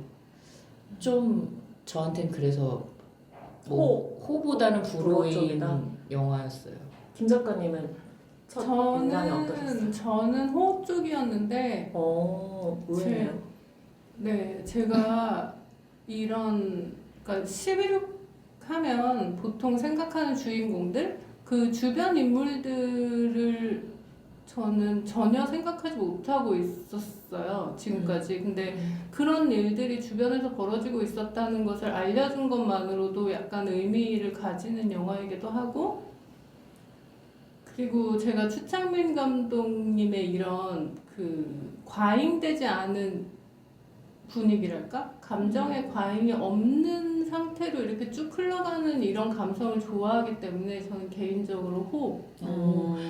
좀 저한테는 그래서 뭐 호보다는 불호인 쪽이다. 영화였어요. 김 작가님은 첫 인상이 어떠셨어요? 저는 호흡 쪽이었는데 의외네요. 네, 제가 그러니까 11.6 하면 보통 생각하는 주인공들 그 주변 인물들을 저는 전혀 생각하지 못하고 있었어요 지금까지. 근데 그런 일들이 주변에서 벌어지고 있었다는 것을 알려준 것만으로도 약간 의미를 가지는 영화이기도 하고, 그리고 제가 추창민 감독님의 이런 과잉되지 않은 분위기랄까? 감정의 과잉이 없는 상태로 이렇게 쭉 흘러가는 이런 감성을 좋아하기 때문에 저는 개인적으로 호흡.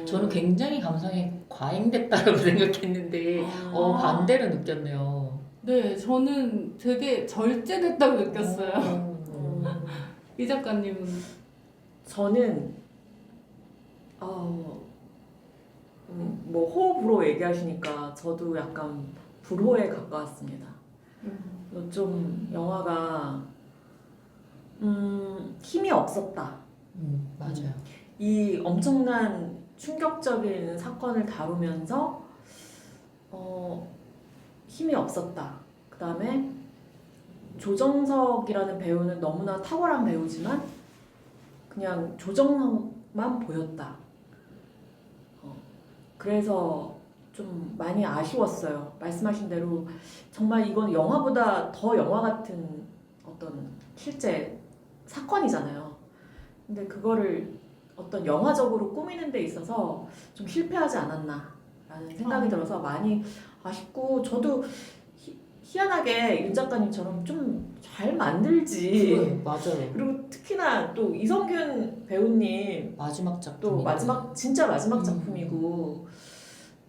저는 굉장히 감성이 과잉됐다고 생각했는데 반대로 느꼈네요. 네, 저는 되게 절제됐다고 느꼈어요. 이 작가님은? 저는 뭐 호불호 얘기하시니까 저도 약간 불호에 가까웠습니다. 좀 영화가 힘이 없었다. 맞아요. 이 엄청난 충격적인 사건을 다루면서 힘이 없었다. 그 다음에 조정석이라는 배우는 너무나 탁월한 배우지만 그냥 조정석만 보였다. 그래서 좀 많이 아쉬웠어요. 말씀하신 대로 정말 이건 영화보다 더 영화 같은 어떤 실제 사건이잖아요. 근데 그거를 어떤 영화적으로 꾸미는 데 있어서 좀 실패하지 않았나라는 생각이 들어서 많이 아쉽고, 저도 희한하게 윤 작가님처럼 좀 잘 만들지. 맞아요. 그리고 특히나 또 이성균 배우님 마지막 작품. 또 진짜 마지막 작품이고,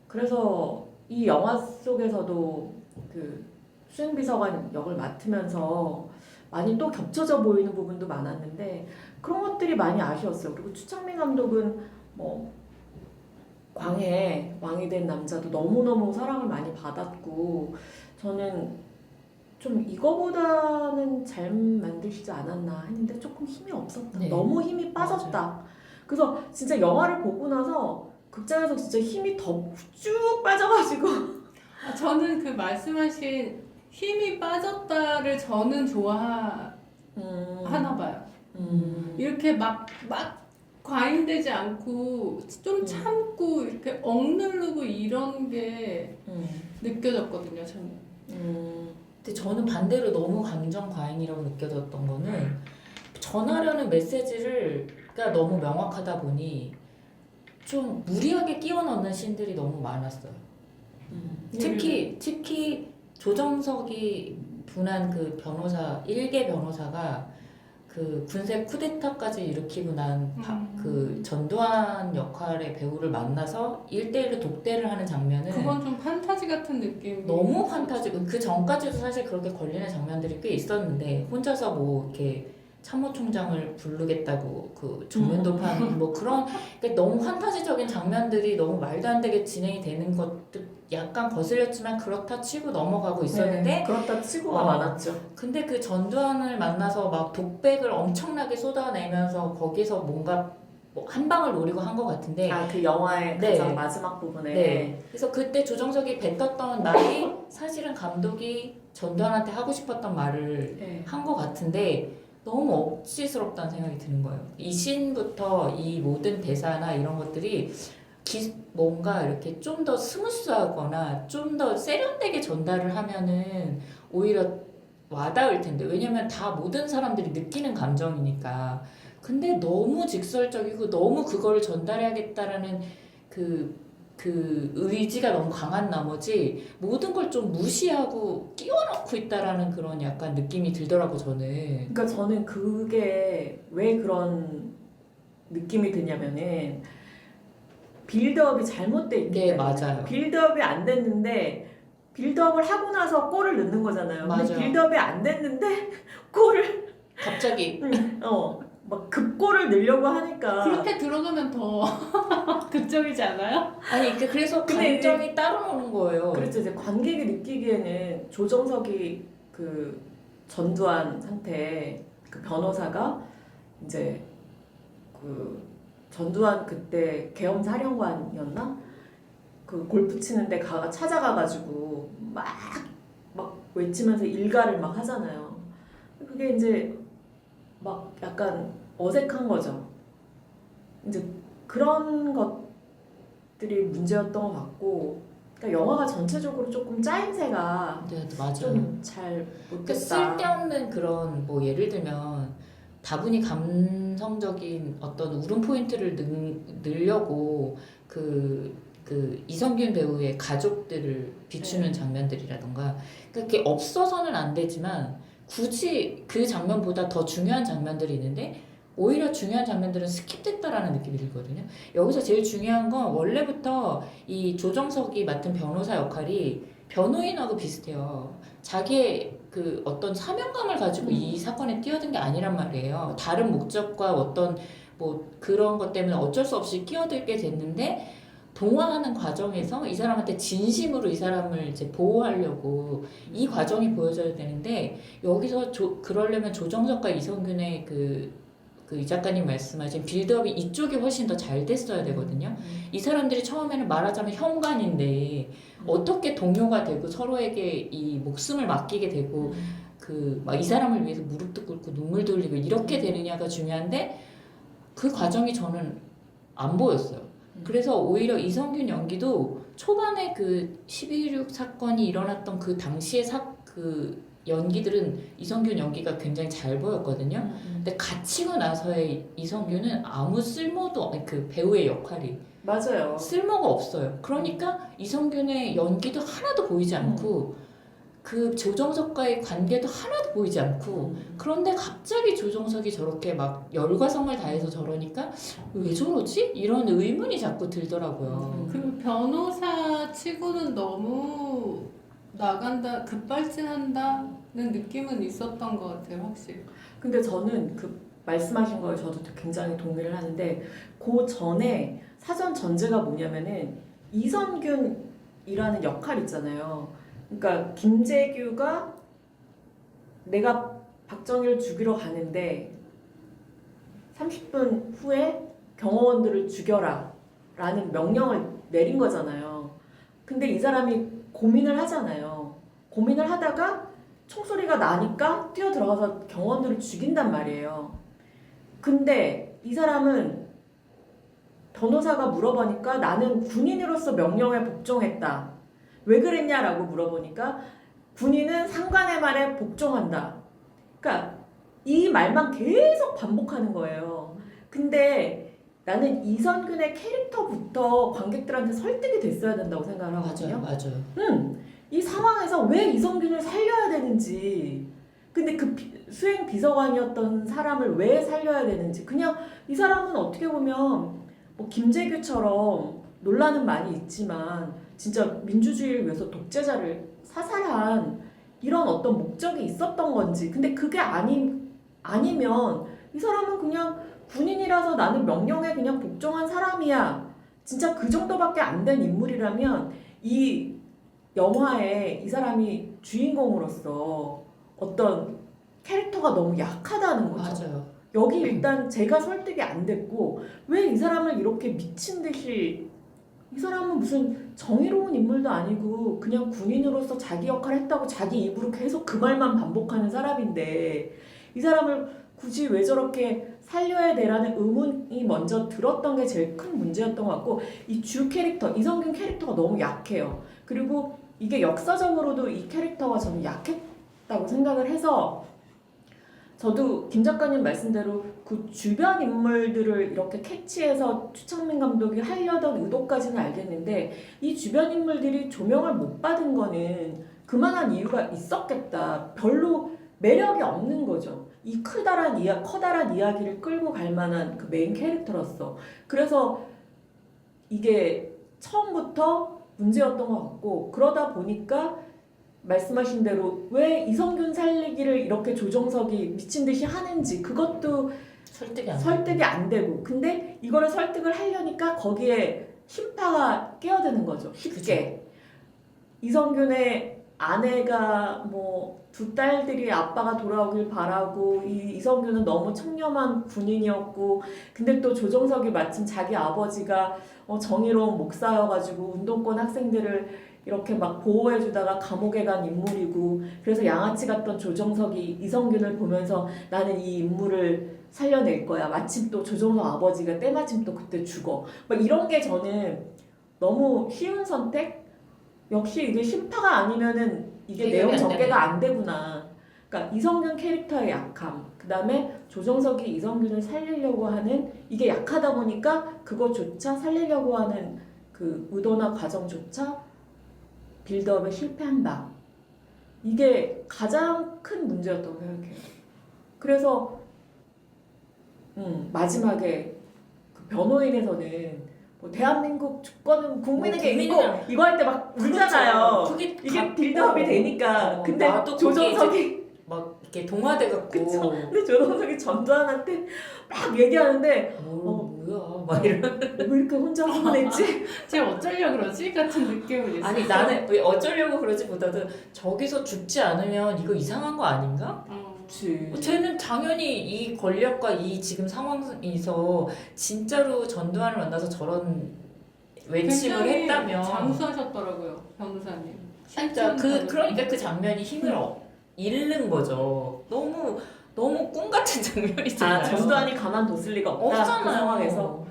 그래서 이 영화 속에서도 그 수행비서관 역을 맡으면서 많이 또 겹쳐져 보이는 부분도 많았는데 그런 것들이 많이 아쉬웠어요. 그리고 추창민 감독은 뭐 광해 왕이 된 남자도 너무너무 사랑을 많이 받았고 저는 좀 이거보다는 잘 만드시지 않았나 했는데 조금 힘이 없었다. 네. 너무 힘이 빠졌다. 그래서 진짜 영화를 보고 나서 극장에서 진짜 힘이 더 쭉 빠져가지고 저는 그 말씀하신 힘이 빠졌다를 저는 좋아하나 봐요. 이렇게 막 과잉되지 않고 좀 참고 이렇게 억누르고 이런 게 느껴졌거든요, 저는. 근데 저는 반대로 너무 감정 과잉이라고 느껴졌던 거는 전하려는 메시지가 너무 명확하다 보니 좀 무리하게 끼워 넣는 씬들이 너무 많았어요. 특히 조정석이 분한 그 변호사, 일개 변호사가 그 군세 쿠데타까지 일으키고 난 그 전두환 역할의 배우를 만나서 1대1로 독대를 하는 장면은 그건 좀 판타지 같은 느낌. 너무 판타지고 그 전까지도 사실 그렇게 걸리는 장면들이 꽤 있었는데 혼자서 뭐 이렇게 참모총장을 부르겠다고 그 정면도판 뭐 그런 그러니까 너무 판타지적인 장면들이 너무 말도 안 되게 진행이 되는 것도 약간 거슬렸지만 그렇다 치고 넘어가고 있었는데 네, 그렇다 치고가 많았죠. 근데 그 전두환을 만나서 막 독백을 엄청나게 쏟아내면서 거기서 뭔가 뭐 한 방을 노리고 한 것 같은데 그 영화의 네. 가장 마지막 부분에 네. 그래서 그때 조정석이 뱉었던 말이 사실은 감독이 전두환한테 하고 싶었던 말을 네. 한 것 같은데 너무 억지스럽다는 생각이 드는 거예요. 이 씬부터 이 모든 대사나 이런 것들이 뭔가 이렇게 좀 더 스무스하거나 좀 더 세련되게 전달을 하면은 오히려 와닿을 텐데 왜냐면 다 모든 사람들이 느끼는 감정이니까 근데 너무 직설적이고 너무 그걸 전달해야겠다라는 그 의지가 너무 강한 나머지 모든 걸 좀 무시하고 끼워넣고 있다라는 그런 약간 느낌이 들더라고 저는. 그러니까 저는 그게 왜 그런 느낌이 드냐면은 빌드업이 잘못돼 있기 네 때문에 맞아요. 빌드업이 안 됐는데 빌드업을 하고 나서 골을 넣는 거잖아요. 근데 맞아요. 빌드업이 안 됐는데 골을 갑자기 막 급골을 넣으려고 하니까 그렇게 들어가면 더 극적이지 않아요? 아니 그래서 근데 감정이 따로 노는 거예요. 그렇죠. 이제 관객이 느끼기에는 조정석이 그 전두환한테 그 변호사가 이제 그 전두환 그때 계엄 사령관이었나? 그 골프 치는데 찾아가가지고 막 외치면서 일가를 막 하잖아요. 그게 이제 막 약간 어색한 거죠. 이제 그런 것들이 문제였던 것 같고, 그러니까 영화가 전체적으로 조금 짜임새가 네 맞아요. 좀 잘 그 못됐다. 쓸데없는 그런 뭐 예를 들면 다분히 감성적인 어떤 울음 포인트를 넣으려고 그 이성균 배우의 가족들을 비추는 장면들이라던가 그게 없어서는 안 되지만 굳이 그 장면보다 더 중요한 장면들이 있는데 오히려 중요한 장면들은 스킵됐다라는 느낌이 들거든요. 여기서 제일 중요한 건 원래부터 이 조정석이 맡은 변호사 역할이 변호인하고 비슷해요. 자기의 그 어떤 사명감을 가지고 이 사건에 뛰어든 게 아니란 말이에요. 다른 목적과 어떤 뭐 그런 것 때문에 어쩔 수 없이 끼어들게 됐는데 동화하는 과정에서 이 사람한테 진심으로 이 사람을 이제 보호하려고 이 과정이 보여져야 되는데 여기서 그러려면 조정석과 이성균의 이 작가님 말씀하신 빌드업이 이쪽이 훨씬 더 잘 됐어야 되거든요. 이 사람들이 처음에는 말하자면 현관인데 어떻게 동요가 되고 서로에게 이 목숨을 맡기게 되고 막 이 사람을 위해서 무릎도 꿇고 눈물도 흘리고 이렇게 되느냐가 중요한데 그 과정이 저는 안 보였어요. 그래서 오히려 이성균 연기도 초반에 그 12.16 사건이 일어났던 그 당시의 그 연기들은 이성균 연기가 굉장히 잘 보였거든요. 근데 갇히고 나서의 이성균은 아무 쓸모도 그 배우의 역할이 맞아요. 쓸모가 없어요. 그러니까 이성균의 연기도 하나도 보이지 않고 그 조정석과의 관계도 하나도 보이지 않고 그런데 갑자기 조정석이 저렇게 막 열과 성을 다해서 저러니까 왜 저러지? 이런 의문이 자꾸 들더라고요. 그 변호사 치고는 너무 나간다, 급발진한다는 느낌은 있었던 것 같아요, 확실히. 근데 저는 그 말씀하신 거에 저도 굉장히 동의를 하는데 그 전에 사전 전제가 뭐냐면은 이선균이라는 역할 있잖아요. 그러니까 김재규가 내가 박정희를 죽이러 가는데 30분 후에 경호원들을 죽여라 라는 명령을 내린 거잖아요. 근데 이 사람이 고민을 하잖아요. 고민을 하다가 총소리가 나니까 뛰어 들어가서 경호원들을 죽인단 말이에요. 근데 이 사람은 변호사가 물어보니까 나는 군인으로서 명령에 복종했다. 왜 그랬냐라고 물어보니까 군인은 상관의 말에 복종한다. 그러니까 이 말만 계속 반복하는 거예요. 근데 나는 이선균의 캐릭터부터 관객들한테 설득이 됐어야 된다고 생각을 하거든요. 맞아요. 이 상황에서 왜 이선균을 살려야 되는지, 근데 그 수행 비서관이었던 사람을 왜 살려야 되는지, 그냥 이 사람은 어떻게 보면 뭐 김재규처럼 논란은 많이 있지만 진짜 민주주의를 위해서 독재자를 사살한 이런 어떤 목적이 있었던 건지, 근데 그게 아니면 이 사람은 그냥 군인이라서 나는 명령에 그냥 복종한 사람이야, 진짜 그 정도밖에 안 된 인물이라면 이 영화에 이 사람이 주인공으로서 어떤 캐릭터가 너무 약하다는 거죠. 맞아요. 여기 일단 제가 설득이 안 됐고, 왜 이 사람을 이렇게 미친 듯이, 이 사람은 무슨 정의로운 인물도 아니고 그냥 군인으로서 자기 역할을 했다고 자기 입으로 계속 그 말만 반복하는 사람인데 이 사람을 굳이 왜 저렇게 살려야 되라는 의문이 먼저 들었던 게 제일 큰 문제였던 것 같고, 이 주 캐릭터 이성균 캐릭터가 너무 약해요. 그리고 이게 역사적으로도 이 캐릭터가 저는 약했다고 생각을 해서, 저도 김 작가님 말씀대로 그 주변 인물들을 이렇게 캐치해서 추창민 감독이 하려던 의도까지는 알겠는데 이 주변 인물들이 조명을 못 받은 거는 그만한 이유가 있었겠다. 별로 매력이 없는 거죠. 이 커다란 이야기를 끌고 갈 만한 그 메인 캐릭터로서. 그래서 이게 처음부터 문제였던 것 같고, 그러다 보니까 말씀하신 대로 왜 이성균 살리기를 이렇게 조정석이 미친 듯이 하는지 그것도 설득이 안 되고, 근데 이거를 설득을 하려니까 거기에 힘파가 끼어드는 거죠. 쉽게. 이성균의 아내가 뭐 두 딸들이 아빠가 돌아오길 바라고, 이성균은 너무 청렴한 군인이었고, 근데 또 조정석이 마침 자기 아버지가 정의로운 목사여가지고 운동권 학생들을 이렇게 막 보호해주다가 감옥에 간 인물이고, 그래서 양아치 같던 조정석이 이성균을 보면서 나는 이 인물을 살려낼 거야. 마침 또 조정석 아버지가 때마침 또 그때 죽어. 막 이런 게 저는 너무 쉬운 선택? 역시 이게 심파가 아니면은 이게 내용 전개가 안 되구나. 그러니까 이성균 캐릭터의 약함, 그 다음에 조정석이 이성균을 살리려고 하는 이게 약하다 보니까 그것조차 살리려고 하는 그 의도나 과정조차 빌드업에 실패한다. 이게 가장 큰 문제였다고 생각해요. 그래서 마지막에 그 변호인에서는 뭐 대한민국 주권은 국민에게 있고 이거 할 때 막 울잖아요. 그게 이게 빌드업이 되니까. 근데 조정석이 막 이렇게 동화돼갖고. 그쵸. 근데 조정석이 전두환한테 막 얘기하는데 뭐야 막 이런. 왜 이렇게 혼자 흥분했지? 쟤 어쩌려 그러지? 같은 느낌을 있었어. 아니 나는 왜 어쩌려고 그러지보다도 저기서 죽지 않으면 이거 이상한 거 아닌가? 그치. 쟤는 당연히 이 권력과 이 지금 상황에서 진짜로 전두환을 만나서 저런 외침을 굉장히 했다면 장수하셨더라고요, 변호사님. 진짜 그러니까 그 장면이 힘을 잃는 거죠. 너무 꿈 같은 장면이잖아요. 전두환이 가만뒀을 리가 없다. 없잖아요. 그 상황에서.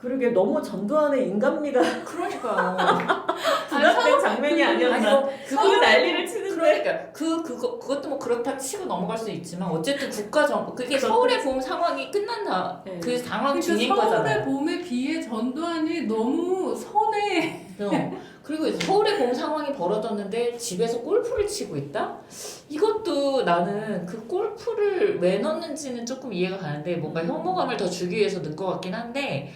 그러게 너무 전두환의 인간미가 그러니까 부각된 장면이 아니었나. 그 난리를 치는데. 그러니까 그것도 뭐 그렇다 치고 넘어갈 수 있지만 어쨌든 그게 서울의 봄 상황이 끝난다. 네. 그 상황 그러니까 중인 서울의 거잖아요. 봄에 비해 전두환이 너무 선해. 그래서 그리고 이제 서울에 공 상황이 벌어졌는데 집에서 골프를 치고 있다? 이것도 나는 그 골프를 왜 넣는지는 조금 이해가 가는데 뭔가 혐오감을 더 주기 위해서 넣은 것 같긴 한데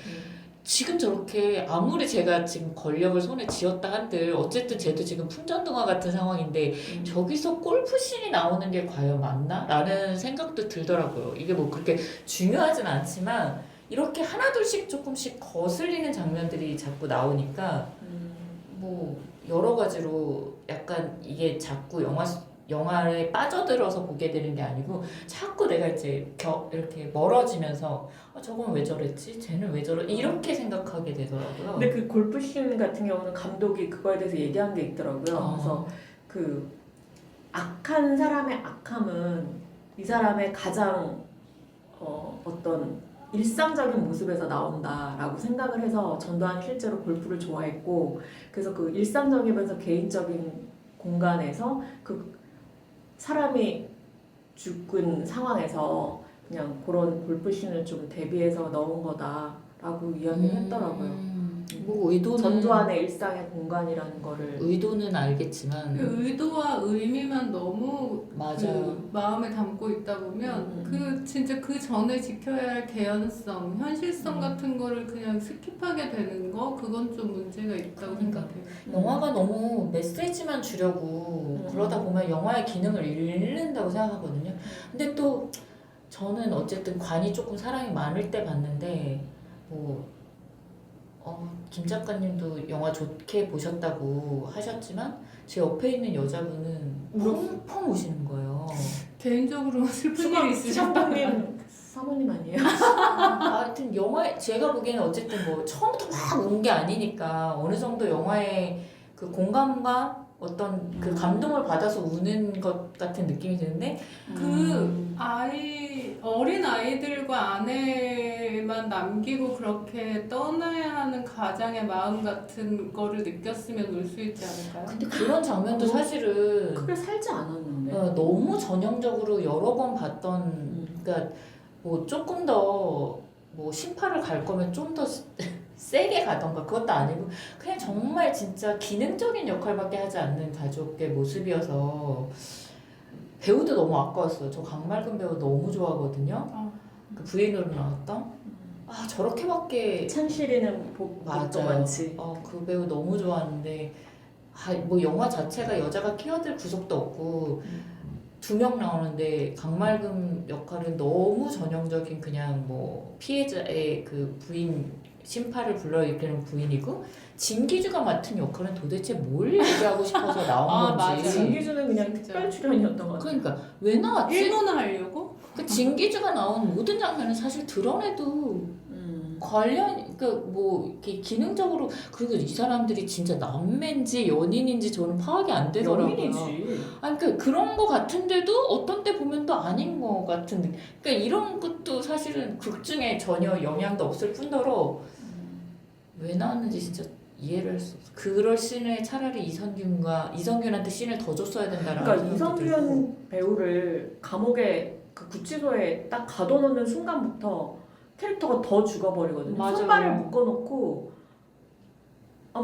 지금 저렇게 아무리 제가 지금 권력을 손에 쥐었다 한들 어쨌든 쟤도 지금 풍전등화 같은 상황인데 저기서 골프신이 나오는 게 과연 맞나? 라는 생각도 들더라고요. 이게 뭐 그렇게 중요하진 않지만 이렇게 하나둘씩 조금씩 거슬리는 장면들이 자꾸 나오니까 뭐 여러 가지로 약간 이게 자꾸 영화에 빠져들어서 보게 되는 게 아니고 자꾸 내가 이제 이렇게 멀어지면서 저건 왜 저랬지? 쟤는 왜 저래? 이렇게 생각하게 되더라고요. 근데 그 골프씬 같은 경우는 감독이 그거에 대해서 얘기한 게 있더라고요. 그래서 그 악한 사람의 악함은 이 사람의 가장 어떤 일상적인 모습에서 나온다라고 생각을 해서 전두환이 실제로 골프를 좋아했고 그래서 그 일상적이면서 개인적인 공간에서 그 사람이 죽은 상황에서 그냥 그런 골프씬을 좀 대비해서 넣은 거다라고 이야기를 했더라고요. 뭐 의도는 전두환의 일상의 공간이라는 거를 의도는 알겠지만 그 의도와 의미만 너무 맞아요. 그 마음에 담고 있다 보면 그 진짜 그 전에 지켜야 할 개연성, 현실성 같은 거를 그냥 스킵하게 되는 거 그건 좀 문제가 있다고 생각해요. 영화가 너무 메시지만 주려고 그러다 보면 영화의 기능을 잃는다고 생각하거든요. 근데 또 저는 어쨌든 관이 조금 사람이 많을 때 봤는데 뭐 김 작가님도 영화 좋게 보셨다고 하셨지만 제 옆에 있는 여자분은 펑펑 우시는 거예요. 개인적으로 슬픈 일이 있으셨다면 수장님 사모님 아니에요? 하여튼 영화에 제가 보기에는 어쨌든 뭐 처음부터 막 운 게 아니니까 어느 정도 영화의 그 공감과 어떤 그 감동을 받아서 우는 것 같은 느낌이 드는데 그 어린 아이들과 아내만 남기고 그렇게 떠나야 하는 가장의 마음 같은 거를 느꼈으면 울 수 있지 않을까요? 근데 그런 장면도 사실은 크게 살지 않았는데. 너무 전형적으로 여러 번 봤던 그러니까 뭐 조금 더 뭐 심파를 갈 거면 좀 더 세게 가던가 그것도 아니고 그냥 정말 진짜 기능적인 역할밖에 하지 않는 가족의 모습이어서 배우도 너무 아까웠어요. 저 강말금 배우 너무 좋아하거든요. 그 부인으로 나왔던 저렇게밖에 찬실이는 복도 맞아요. 많지. 그 배우 너무 좋아하는데 뭐 영화 자체가 여자가 끼어들 구석도 없고 2명 나오는데 강말금 역할은 너무 전형적인 그냥 뭐 피해자의 그 부인 심파를 불러일으키는 부인이고 진기주가 맡은 역할은 도대체 뭘 얘기하고 싶어서 나온 건지. 맞아요. 진기주는 그냥 진짜. 특별 출연이었던 것 같아요. 그러니까 왜 나왔지? 일본어 하려고? 그 진기주가 나온 모든 장면은 사실 드러내도 관련 뭐 이렇게 기능적으로 그리고 이 사람들이 진짜 남매인지 연인인지 저는 파악이 안 되더라고요. 연인이지. 그러니까 그런 거 같은데도 어떤 때 보면 또 아닌 거 같은 느낌. 그러니까 이런 것도 사실은 극 중에 전혀 영향도 없을 뿐더러 왜 나왔는지 진짜 이해를 할 수 없어. 그럴 씬에 차라리 이성균한테 씬을 더 줬어야 된다라는 그러니까 생각도 들고. 이성균 배우를 감옥에 그 구치소에 딱 가둬놓는 순간부터 캐릭터가 더 죽어버리거든요. 맞아요. 손발을 묶어놓고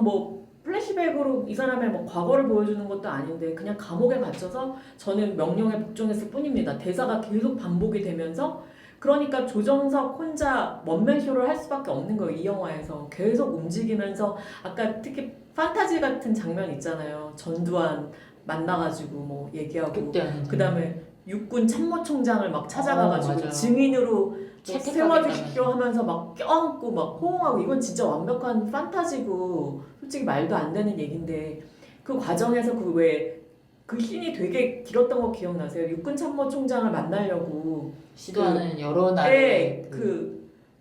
뭐 플래시백으로 이 사람의 뭐 과거를 보여주는 것도 아닌데 그냥 감옥에 갇혀서 저는 명령에 복종했을 뿐입니다. 대사가 계속 반복이 되면서 그러니까 조정석 혼자 원맨쇼를 할 수밖에 없는 거예요. 이 영화에서 계속 움직이면서 아까 특히 판타지 같은 장면 있잖아요. 전두환 만나가지고 뭐 얘기하고 그 다음에 육군 참모총장을 막 찾아가가지고 맞아요. 증인으로 채택하겠다면서. 세워주십시오 하면서 막 껴안고 막 호응하고 이건 진짜 완벽한 판타지고 솔직히 말도 안 되는 얘긴데 그 과정에서 그 씬이 되게 길었던 거 기억나세요? 육군 참모총장을 만나려고 시도하는 여러 날에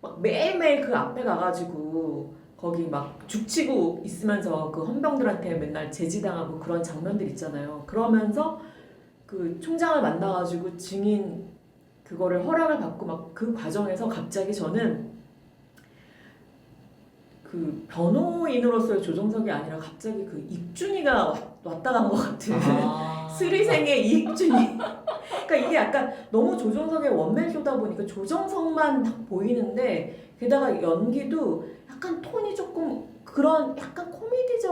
막 매일매일 그 앞에 가가지고 거기 막 죽치고 있으면서 그 헌병들한테 맨날 제지당하고 그런 장면들 있잖아요. 그러면서 그 총장을 만나가지고 증인 그거를 허락을 받고 막 그 과정에서 갑자기 저는 그 변호인으로서의 조정석이 아니라 갑자기 그 익준이가 왔다 간 것 같은 스리생의 이익준이. 그러니까 이게 약간 너무 조정석의 원맨쇼다 보니까 조정석만 딱 보이는데 게다가 연기도 약간 톤이 조금 그런 약간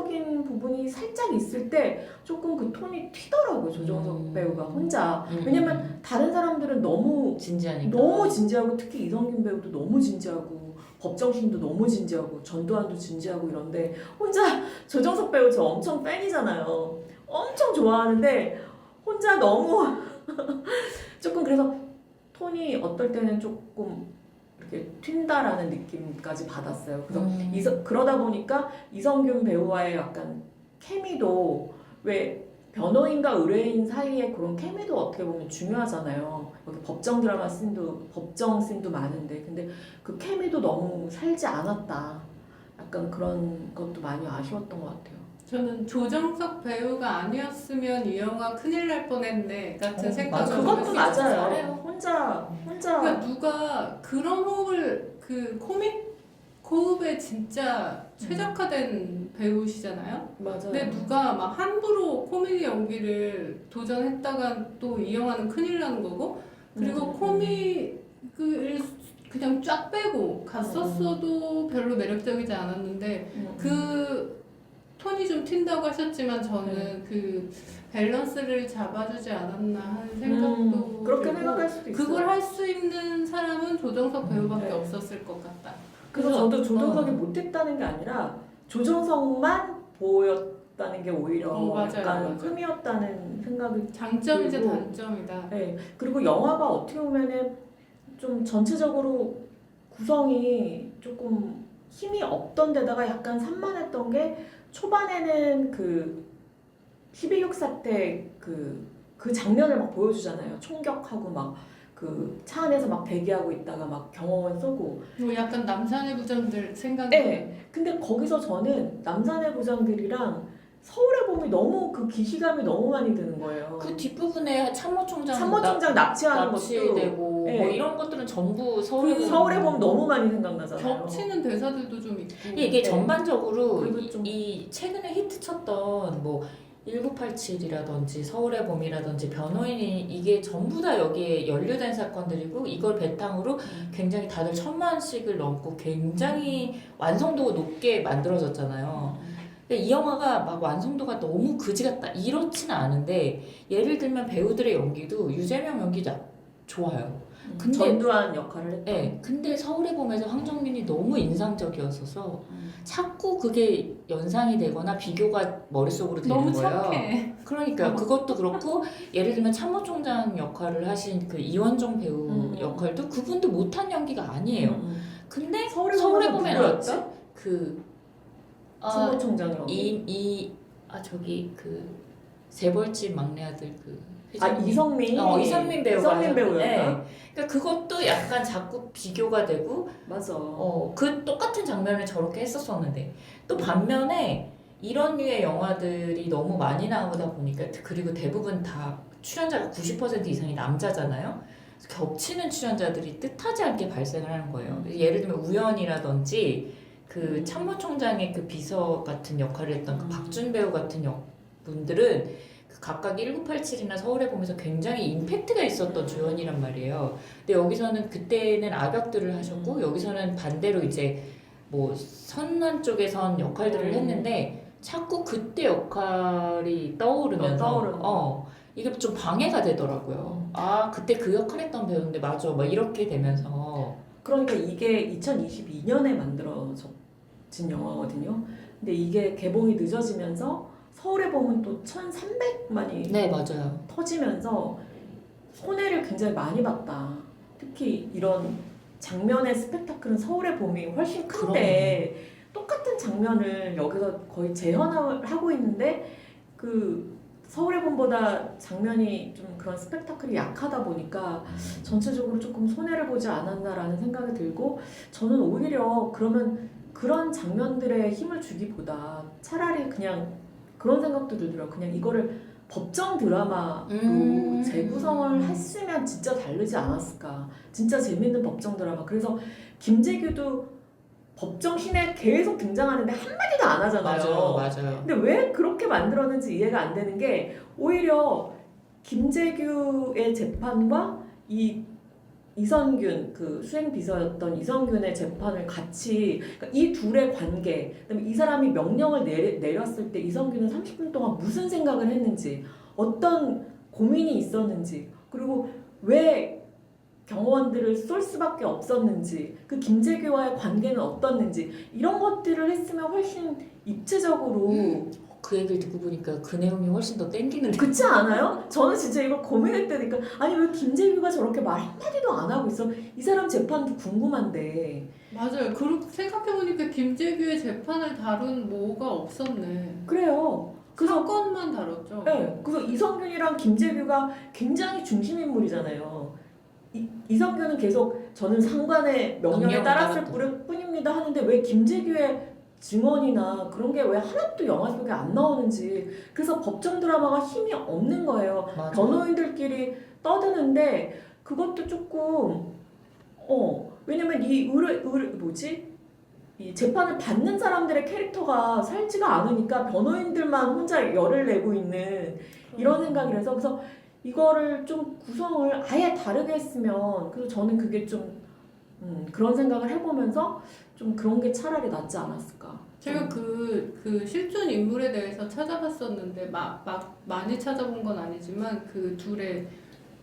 코미디적인 부분이 살짝 있을 때 조금 그 톤이 튀더라고요. 조정석 배우가 혼자. 왜냐면 다른 사람들은 너무 진지하니까. 진지하고 특히 이성균 배우도 너무 진지하고 법정신도 너무 진지하고 전두환도 진지하고 이런데 혼자 조정석 배우 저 엄청 팬이잖아요. 엄청 좋아하는데 혼자 너무 조금 그래서 톤이 어떨 때는 조금 이렇게 튄다라는 느낌까지 받았어요. 그래서 그러다 보니까 이성균 배우와의 약간 케미도 왜 변호인과 의뢰인 사이에 그런 케미도 어떻게 보면 중요하잖아요. 여기 법정 드라마 법정 씬도 많은데 근데 그 케미도 너무 살지 않았다. 약간 그런 것도 많이 아쉬웠던 것 같아요. 저는 조정석 배우가 아니었으면 이 영화 큰일 날 뻔했네 같은 생각을 맞아. 그것도 하면서 맞아요. 잘해요. 혼자 그러니까 누가 그런 호흡을 그 코믹 호흡에 진짜 최적화된 배우시잖아요. 맞아요. 근데 누가 막 함부로 코미디 연기를 도전했다가 또 이 영화는 큰일 나는 거고 그리고 코믹을 그냥 쫙 빼고 갔었어도 별로 매력적이지 않았는데 그 톤이 좀 튄다고 하셨지만 저는 그 밸런스를 잡아주지 않았나 하는 생각도 그렇게 들고 생각할 수도 있어요. 그걸 할 수 있는 사람은 조정석 배우밖에 네. 없었을 것 같다. 그래서 저도 조정석이 못했다는 게 아니라 조정석만 보였다는 게 오히려 맞아요, 약간 맞아요. 흠이었다는 생각이 장점이자 그리고- 단점이다. 네. 그리고 영화가 어떻게 보면은 좀 전체적으로 구성이 조금 힘이 없던 데다가 약간 산만했던 게 초반에는 그 12.64 때 그 장면을 막 보여주잖아요. 총격하고 막 그 차 안에서 막 대기하고 있다가 막 경호원 쏘고. 뭐 약간 남산의 부장들 생각이 네. 근데 거기서 저는 남산의 부장들이랑 서울의 봄이 너무 그 기시감이 너무 많이 드는 거예요. 그 뒷부분에 참모총장 참모총장 납치하는 것도 납치되고 네. 뭐 이런 것들은 전부 서울의 봄. 서울의 봄 너무 많이 생각나잖아요. 겹치는 대사들도 좀 있고 이게 네. 전반적으로 그리고 좀- 이 최근에 히트쳤던 뭐 1987이라든지 서울의 봄이라든지 변호인이 이게 전부 다 여기에 연루된 사건들이고 이걸 바탕으로 굉장히 다들 1,000만씩을 넘고 굉장히 완성도가 높게 만들어졌잖아요. 근데 이 영화가 막 완성도가 너무 그지 같다 이렇지는 않은데 예를 들면 배우들의 연기도 유재명 연기 좋아요. 근데- 전두환 역할을 했던. 네, 근데 서울의 봄에서 황정민이 너무 인상적이었어서 자꾸 그게 연상이 되거나 비교가 머릿속으로 되는 너무 거예요. 착해. 그러니까 그것도 그렇고 예를 들면 참모총장 역할을 하신 그 이원정 배우 역할도 그분도 못한 연기가 아니에요. 근데 서울의 서울의 봄은 봄에 누구였지? 나왔다 그 참모총장 연기. 저기 그 재벌집 막내 아들 그 회장님. 이성민. 이성민 배우가 이성민 하셨는데, 배우였나? 그러니까 그것도 약간 자꾸 비교가 되고 맞아. 그 똑같은 장면을 저렇게 했었었는데 또 반면에 이런 류의 영화들이 너무 많이 나오다 보니까 그리고 대부분 다 출연자가 90% 이상이 남자잖아요. 그래서 겹치는 출연자들이 뜻하지 않게 발생을 하는 거예요. 예를 들면 우연이라든지 그 참모총장의 그 비서 같은 역할을 했던 그 박준 배우 같은 분들은 그 각각 1987이나 서울에 보면서 굉장히 임팩트가 있었던 조연이란 말이에요. 근데 여기서는 그때는 악역들을 하셨고 여기서는 반대로 이제 뭐 선한 쪽에선 역할들을 했는데 자꾸 그때 역할이 떠오르면서 이게 좀 방해가 되더라고요. 아 그때 그 역할 했던 배우인데 맞아 막 이렇게 되면서 그러니까 이게 2022년에 만들어진 영화거든요. 근데 이게 개봉이 늦어지면서 서울의 봄은 또 1,300만이 네 맞아요. 터지면서 손해를 굉장히 많이 봤다. 특히 이런 장면의 스펙타클은 서울의 봄이 훨씬 큰데 똑같은 장면을 여기서 거의 재현을 하고 있는데 그 서울의 봄보다 장면이 좀 그런 스펙타클이 약하다 보니까 전체적으로 조금 손해를 보지 않았나라는 생각이 들고 저는 오히려 그러면 그런 장면들에 힘을 주기보다 차라리 그냥 그런 생각도 들더라고요. 그냥 이거를 법정 드라마로 재구성을 했으면 진짜 다르지 않았을까. 진짜 재밌는 법정 드라마. 그래서 김재규도 법정 씬에 계속 등장하는데 한마디도 안 하잖아요. 맞아요. 근데 왜 그렇게 만들었는지 이해가 안 되는 게 오히려 김재규의 재판과 이 이선균 그 수행 비서였던 이선균의 재판을 같이 그러니까 이 둘의 관계, 그다음에 이 사람이 명령을 내렸을 때 이선균은 30분 동안 무슨 생각을 했는지, 어떤 고민이 있었는지, 그리고 왜 경호원들을 쏠 수밖에 없었는지, 그 김재규와의 관계는 어떻는지 이런 것들을 했으면 훨씬 입체적으로 그 얘기를 듣고 보니까 그 내용이 훨씬 더 땡기는데. 그렇지 않아요? 저는 진짜 이걸 고민했다니까. 아니 왜 김재규가 저렇게 말 한마디도 안 하고 있어? 이 사람 재판도 궁금한데. 맞아요. 그렇게 생각해보니까 김재규의 재판을 다룬 뭐가 없었네. 그래요. 그래서 사건만 다뤘죠. 네, 그래서 이성균이랑 김재규가 굉장히 중심 인물이잖아요. 이성균은 계속 저는 상관의 명령에 명령을 따랐을 따랐다. 뿐입니다 하는데 왜 김재규의 증언이나 그런 게 왜 하나도 영화 속에 안 나오는지. 그래서 법정 드라마가 힘이 없는 거예요. 맞아. 변호인들끼리 떠드는데 그것도 조금 왜냐면 이 이 재판을 받는 사람들의 캐릭터가 살지가 않으니까 변호인들만 혼자 열을 내고 있는 이런 생각이라서, 그래서 이거를 좀 구성을 아예 다르게 했으면, 그래서 저는 그게 좀 그런 생각을 해보면서 좀 그런 게 차라리 낫지 않았을까. 제가 그 실존 인물에 대해서 찾아봤었는데 많이 찾아본 건 아니지만 그 둘의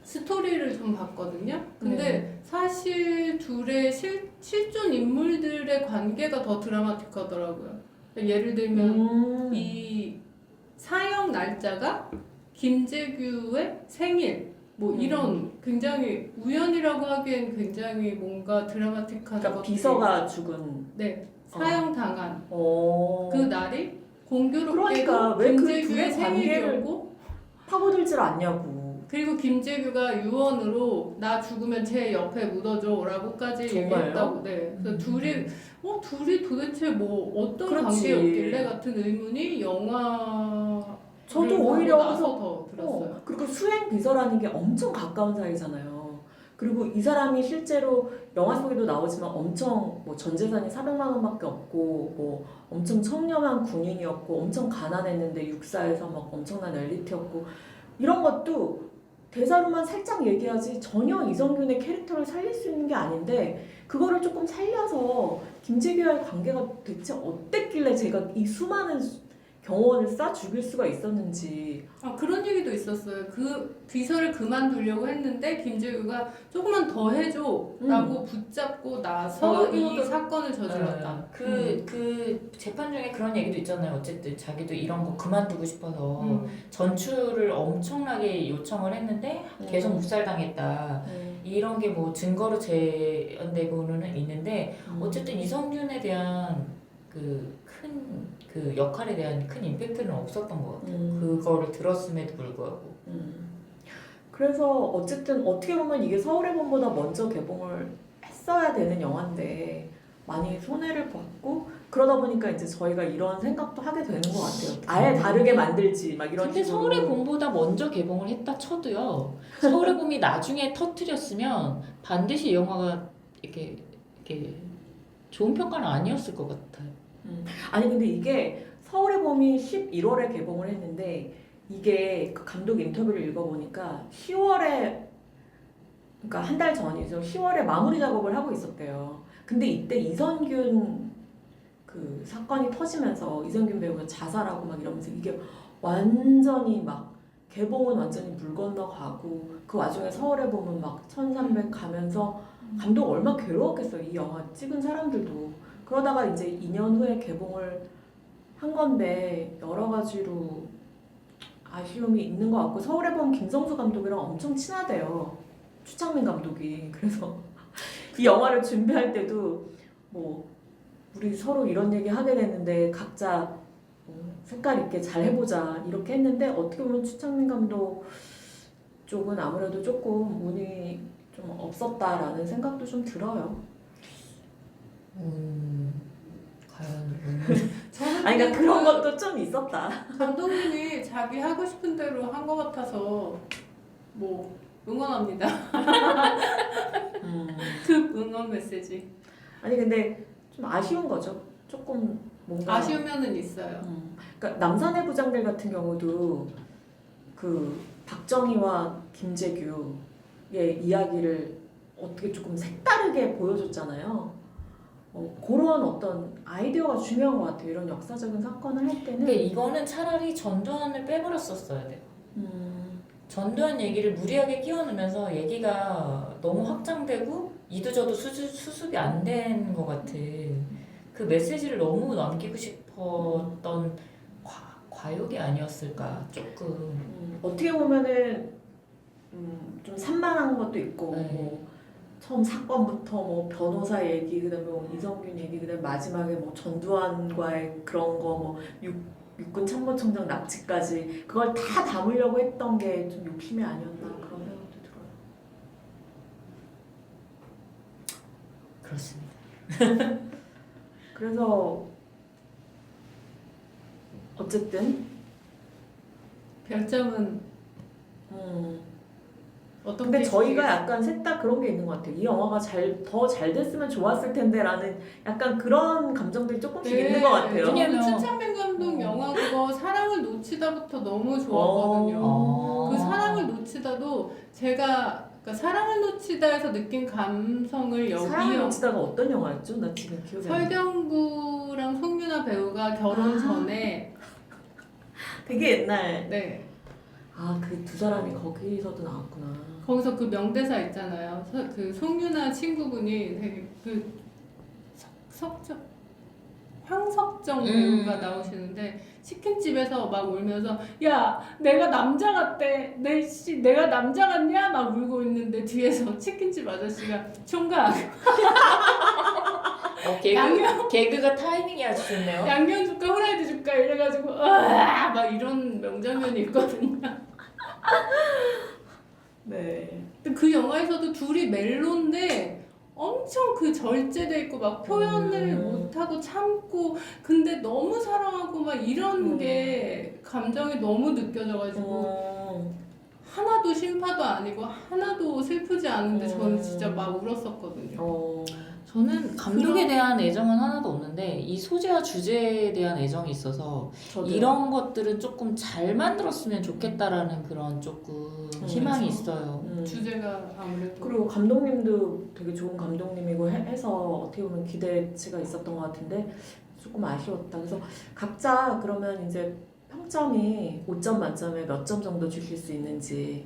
스토리를 좀 봤거든요. 근데 사실 둘의 실존 인물들의 관계가 더 드라마틱하더라고요. 예를 들면 이 사형 날짜가 김재규의 생일 뭐 이런 굉장히 우연이라고 하기엔 굉장히 뭔가 드라마틱한 그러니까 것들이 비서가 죽은. 네 사형 당한 어. 그 날이 공교롭게도 그러니까 왜 그 둘의 김재규의 생일이었고 파고들질 않냐고. 그리고 김재규가 유언으로 나 죽으면 제 옆에 묻어줘라고까지 정말요? 얘기했다고. 네. 그래서 둘이 도대체 뭐 어떤 그렇지. 관계였길래 같은 의문이 영화 저도 오히려 나서 그래서 더 들었어요. 그리고 수행 비서라는 게 엄청 가까운 사이잖아요. 그리고 이 사람이 실제로 영화 속에도 나오지만 엄청 뭐 전 재산이 400만 원밖에 없고 뭐 엄청 청렴한 군인이었고 엄청 가난했는데 육사에서 막 엄청난 엘리트였고, 이런 것도 대사로만 살짝 얘기하지 전혀 이성균의 캐릭터를 살릴 수 있는 게 아닌데, 그거를 조금 살려서 김재규와의 관계가 대체 어땠길래 제가 이 수많은 경호원을 쏴 죽일 수가 있었는지. 그런 얘기도 있었어요. 그 비서를 그만두려고 했는데 김재규가 조금만 더 해줘라고 붙잡고 나서 이 사건을 저질렀다. 그 재판 중에 그런 얘기도 있잖아요. 어쨌든 자기도 이런 거 그만두고 싶어서 전출을 엄청나게 요청을 했는데 계속 묵살당했다. 이런 게 뭐 증거로 재현되고는 있는데 어쨌든 이성균에 대한 그 역할에 대한 큰 임팩트는 없었던 것 같아요. 그거를 들었음에도 불구하고. 그래서 어쨌든 어떻게 보면 이게 서울의 봄보다 먼저 개봉을 했어야 되는 영화인데 많이 손해를 봤고, 그러다 보니까 이제 저희가 이런 생각도 하게 되는 것 같아요. 아예 다르게 만들지 막 이런 근데 식으로. 서울의 봄보다 먼저 개봉을 했다 쳐도요. 서울의 봄이 나중에 터트렸으면 반드시 이 영화가 이렇게 좋은 평가는 아니었을 것 같아요. 아니 근데 이게 서울의 봄이 11월에 개봉을 했는데, 이게 그 감독 인터뷰를 읽어보니까 10월에, 그러니까 한 달 전이죠. 10월에 마무리 작업을 하고 있었대요. 근데 이때 이선균 그 사건이 터지면서 이선균 배우가 자살하고 막 이러면서 이게 완전히 막 개봉은 완전히 물 건너가고, 그 와중에 서울의 봄은 막 1300 가면서 감독 얼마나 괴로웠겠어요. 이 영화 찍은 사람들도. 그러다가 이제 2년 후에 개봉을 한 건데 여러 가지로 아쉬움이 있는 것 같고, 서울의 봄 김성수 감독이랑 엄청 친하대요. 추창민 감독이. 그래서 이 영화를 준비할 때도 뭐 우리 서로 이런 얘기 하게 됐는데 각자 색깔 있게 잘 해보자 이렇게 했는데, 어떻게 보면 추창민 감독 쪽은 아무래도 조금 운이 좀 없었다라는 생각도 좀 들어요. 과연 저는 아니 그러니까 그런 것도 좀 있었다. 감독님이 자기 하고 싶은 대로 한 것 같아서 뭐 응원합니다. 급 응원 메시지. 아니 근데 좀 아쉬운 거죠. 조금 뭔가 아쉬우면은 있어요. 그러니까 남산의 부장들 같은 경우도 그 박정희와 김재규의 이야기를 어떻게 조금 색다르게 보여줬잖아요. 그런 어떤 아이디어가 중요한 것 같아요. 이런 역사적인 사건을 할 때는. 근데 이거는 차라리 전두환을 빼버렸었어야 돼요. 전두환 얘기를 무리하게 끼워 넣으면서 얘기가 너무 확장되고 이도저도 수습이 안 된 것 같은 그 메시지를 너무 남기고 싶었던 과욕이 아니었을까 조금. 어떻게 보면은 좀 산만한 것도 있고 네. 뭐 처음 사건부터 뭐 변호사 얘기 그다음에 뭐 이성균 얘기 그다음에 마지막에 뭐 전두환과의 그런 거 뭐 육군 참모총장 납치까지 그걸 다 담으려고 했던 게 좀 욕심이 아니었나 그런 생각도 들어요. 그렇습니다. 그래서 어쨌든 별점은 어떤 근데 게 저희가 있겠어요? 약간 셋 다 그런 게 있는 것 같아요. 이 영화가 더 잘 됐으면 좋았을 텐데라는 약간 그런 감정들이 조금씩 있는 것 같아요. 왜냐면- 저는 추창민 감독 영화 그거 사랑을 놓치다부터 너무 좋았거든요. 어. 그 사랑을 놓치다도 제가 그러니까 사랑을 놓치다에서 느낀 감성을 사랑을 여기 놓치다가 어떤 영화였죠? 나 지금 기억이 안 나. 설경구랑 송윤아 배우가 결혼 아. 전에 되게 옛날. 네 그 두 사람이 거기서도 나왔구나. 거기서 그 명대사 있잖아요. 그 송윤아 친구분이 되게 그 황석정 배우가 나오시는데 치킨집에서 막 울면서 야 내가 남자 같대 내가 남자 같냐 막 울고 있는데 뒤에서 치킨집 아저씨가 총각 개그가 타이밍이 아주 좋네요. 양념 줄까 후라이드 줄까 이래가지고 으아 막 이런 명장면이 있거든요. 네. 근데 그 영화에서도 둘이 멜로인데 엄청 그 절제돼 있고 막 표현을 못하고 참고 근데 너무 사랑하고 막 이런 게 감정이 너무 느껴져가지고 하나도 심파도 아니고 하나도 슬프지 않은데 저는 진짜 막 울었었거든요. 저는 감독에 대한 애정은 하나도 없는데 이 소재와 주제에 대한 애정이 있어서 저도요. 이런 것들은 조금 잘 만들었으면 좋겠다라는 그런 조금 희망이 그쵸. 있어요. 주제가 아무래도 그리고 감독님도 되게 좋은 감독님이고 해서 어떻게 보면 기대치가 있었던 것 같은데 조금 아쉬웠다. 그래서 각자 그러면 이제 평점이 5점 만점에 몇 점 정도 주실 수 있는지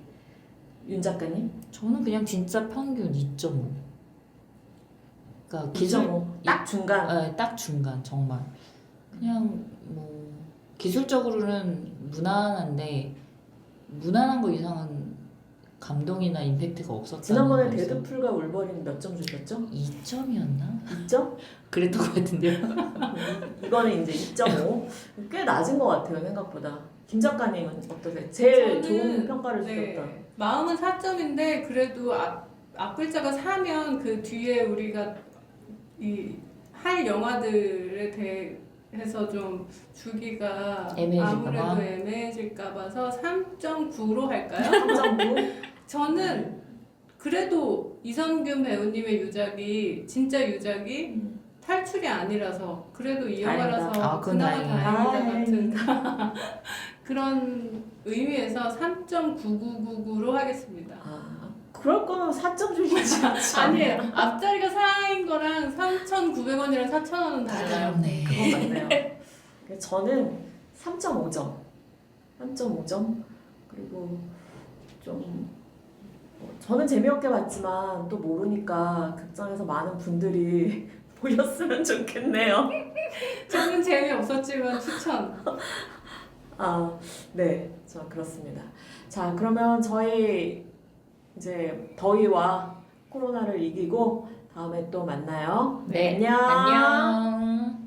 윤 작가님? 저는 그냥 진짜 평균 2.5. 그러니까 기술 2.5. 딱 중간. 딱 중간 정말 그냥 뭐 기술적으로는 무난한데 무난한 거 이상은 감동이나 임팩트가 없었다는 지난번에 거였어요. 데드풀과 울버린 몇 점 주셨죠? 2점이었나? 2점? 그랬던 것 같은데요. 이거는 이제 2.5. 꽤 낮은 것 같아요 생각보다. 김 작가님은 어떠세요? 제일 저는, 좋은 평가를 주셨다. 네, 마음은 4점인데 그래도 앞글자가 4면 그 뒤에 우리가 할 영화들에 대해서 좀 주기가 애매해질까 봐? 아무래도 애매해질까 봐서 3.9로 할까요? 3.9? 저는 그래도 이성균 배우님의 유작이 진짜 유작이 탈출이 아니라서 그래도 이 다행이다. 영화라서 그건 그나마 다행이다. 다행이다 같은 그런 의미에서 3.9999로 하겠습니다. 그럴 거면 4점 주시지 않지 아니에요. 앞자리가 4인 거랑 3,900원이랑 4,000원은 달라요. 네. 그건 맞네요. 저는 3.5점. 3.5점. 그리고 좀 저는 재미없게 봤지만 또 모르니까 극장에서 많은 분들이 보셨으면 좋겠네요. 저는 재미없었지만 추천. 네. 자, 그렇습니다. 자, 그러면 저희 이제 더위와 코로나를 이기고 다음에 또 만나요. 네. 안녕. 안녕.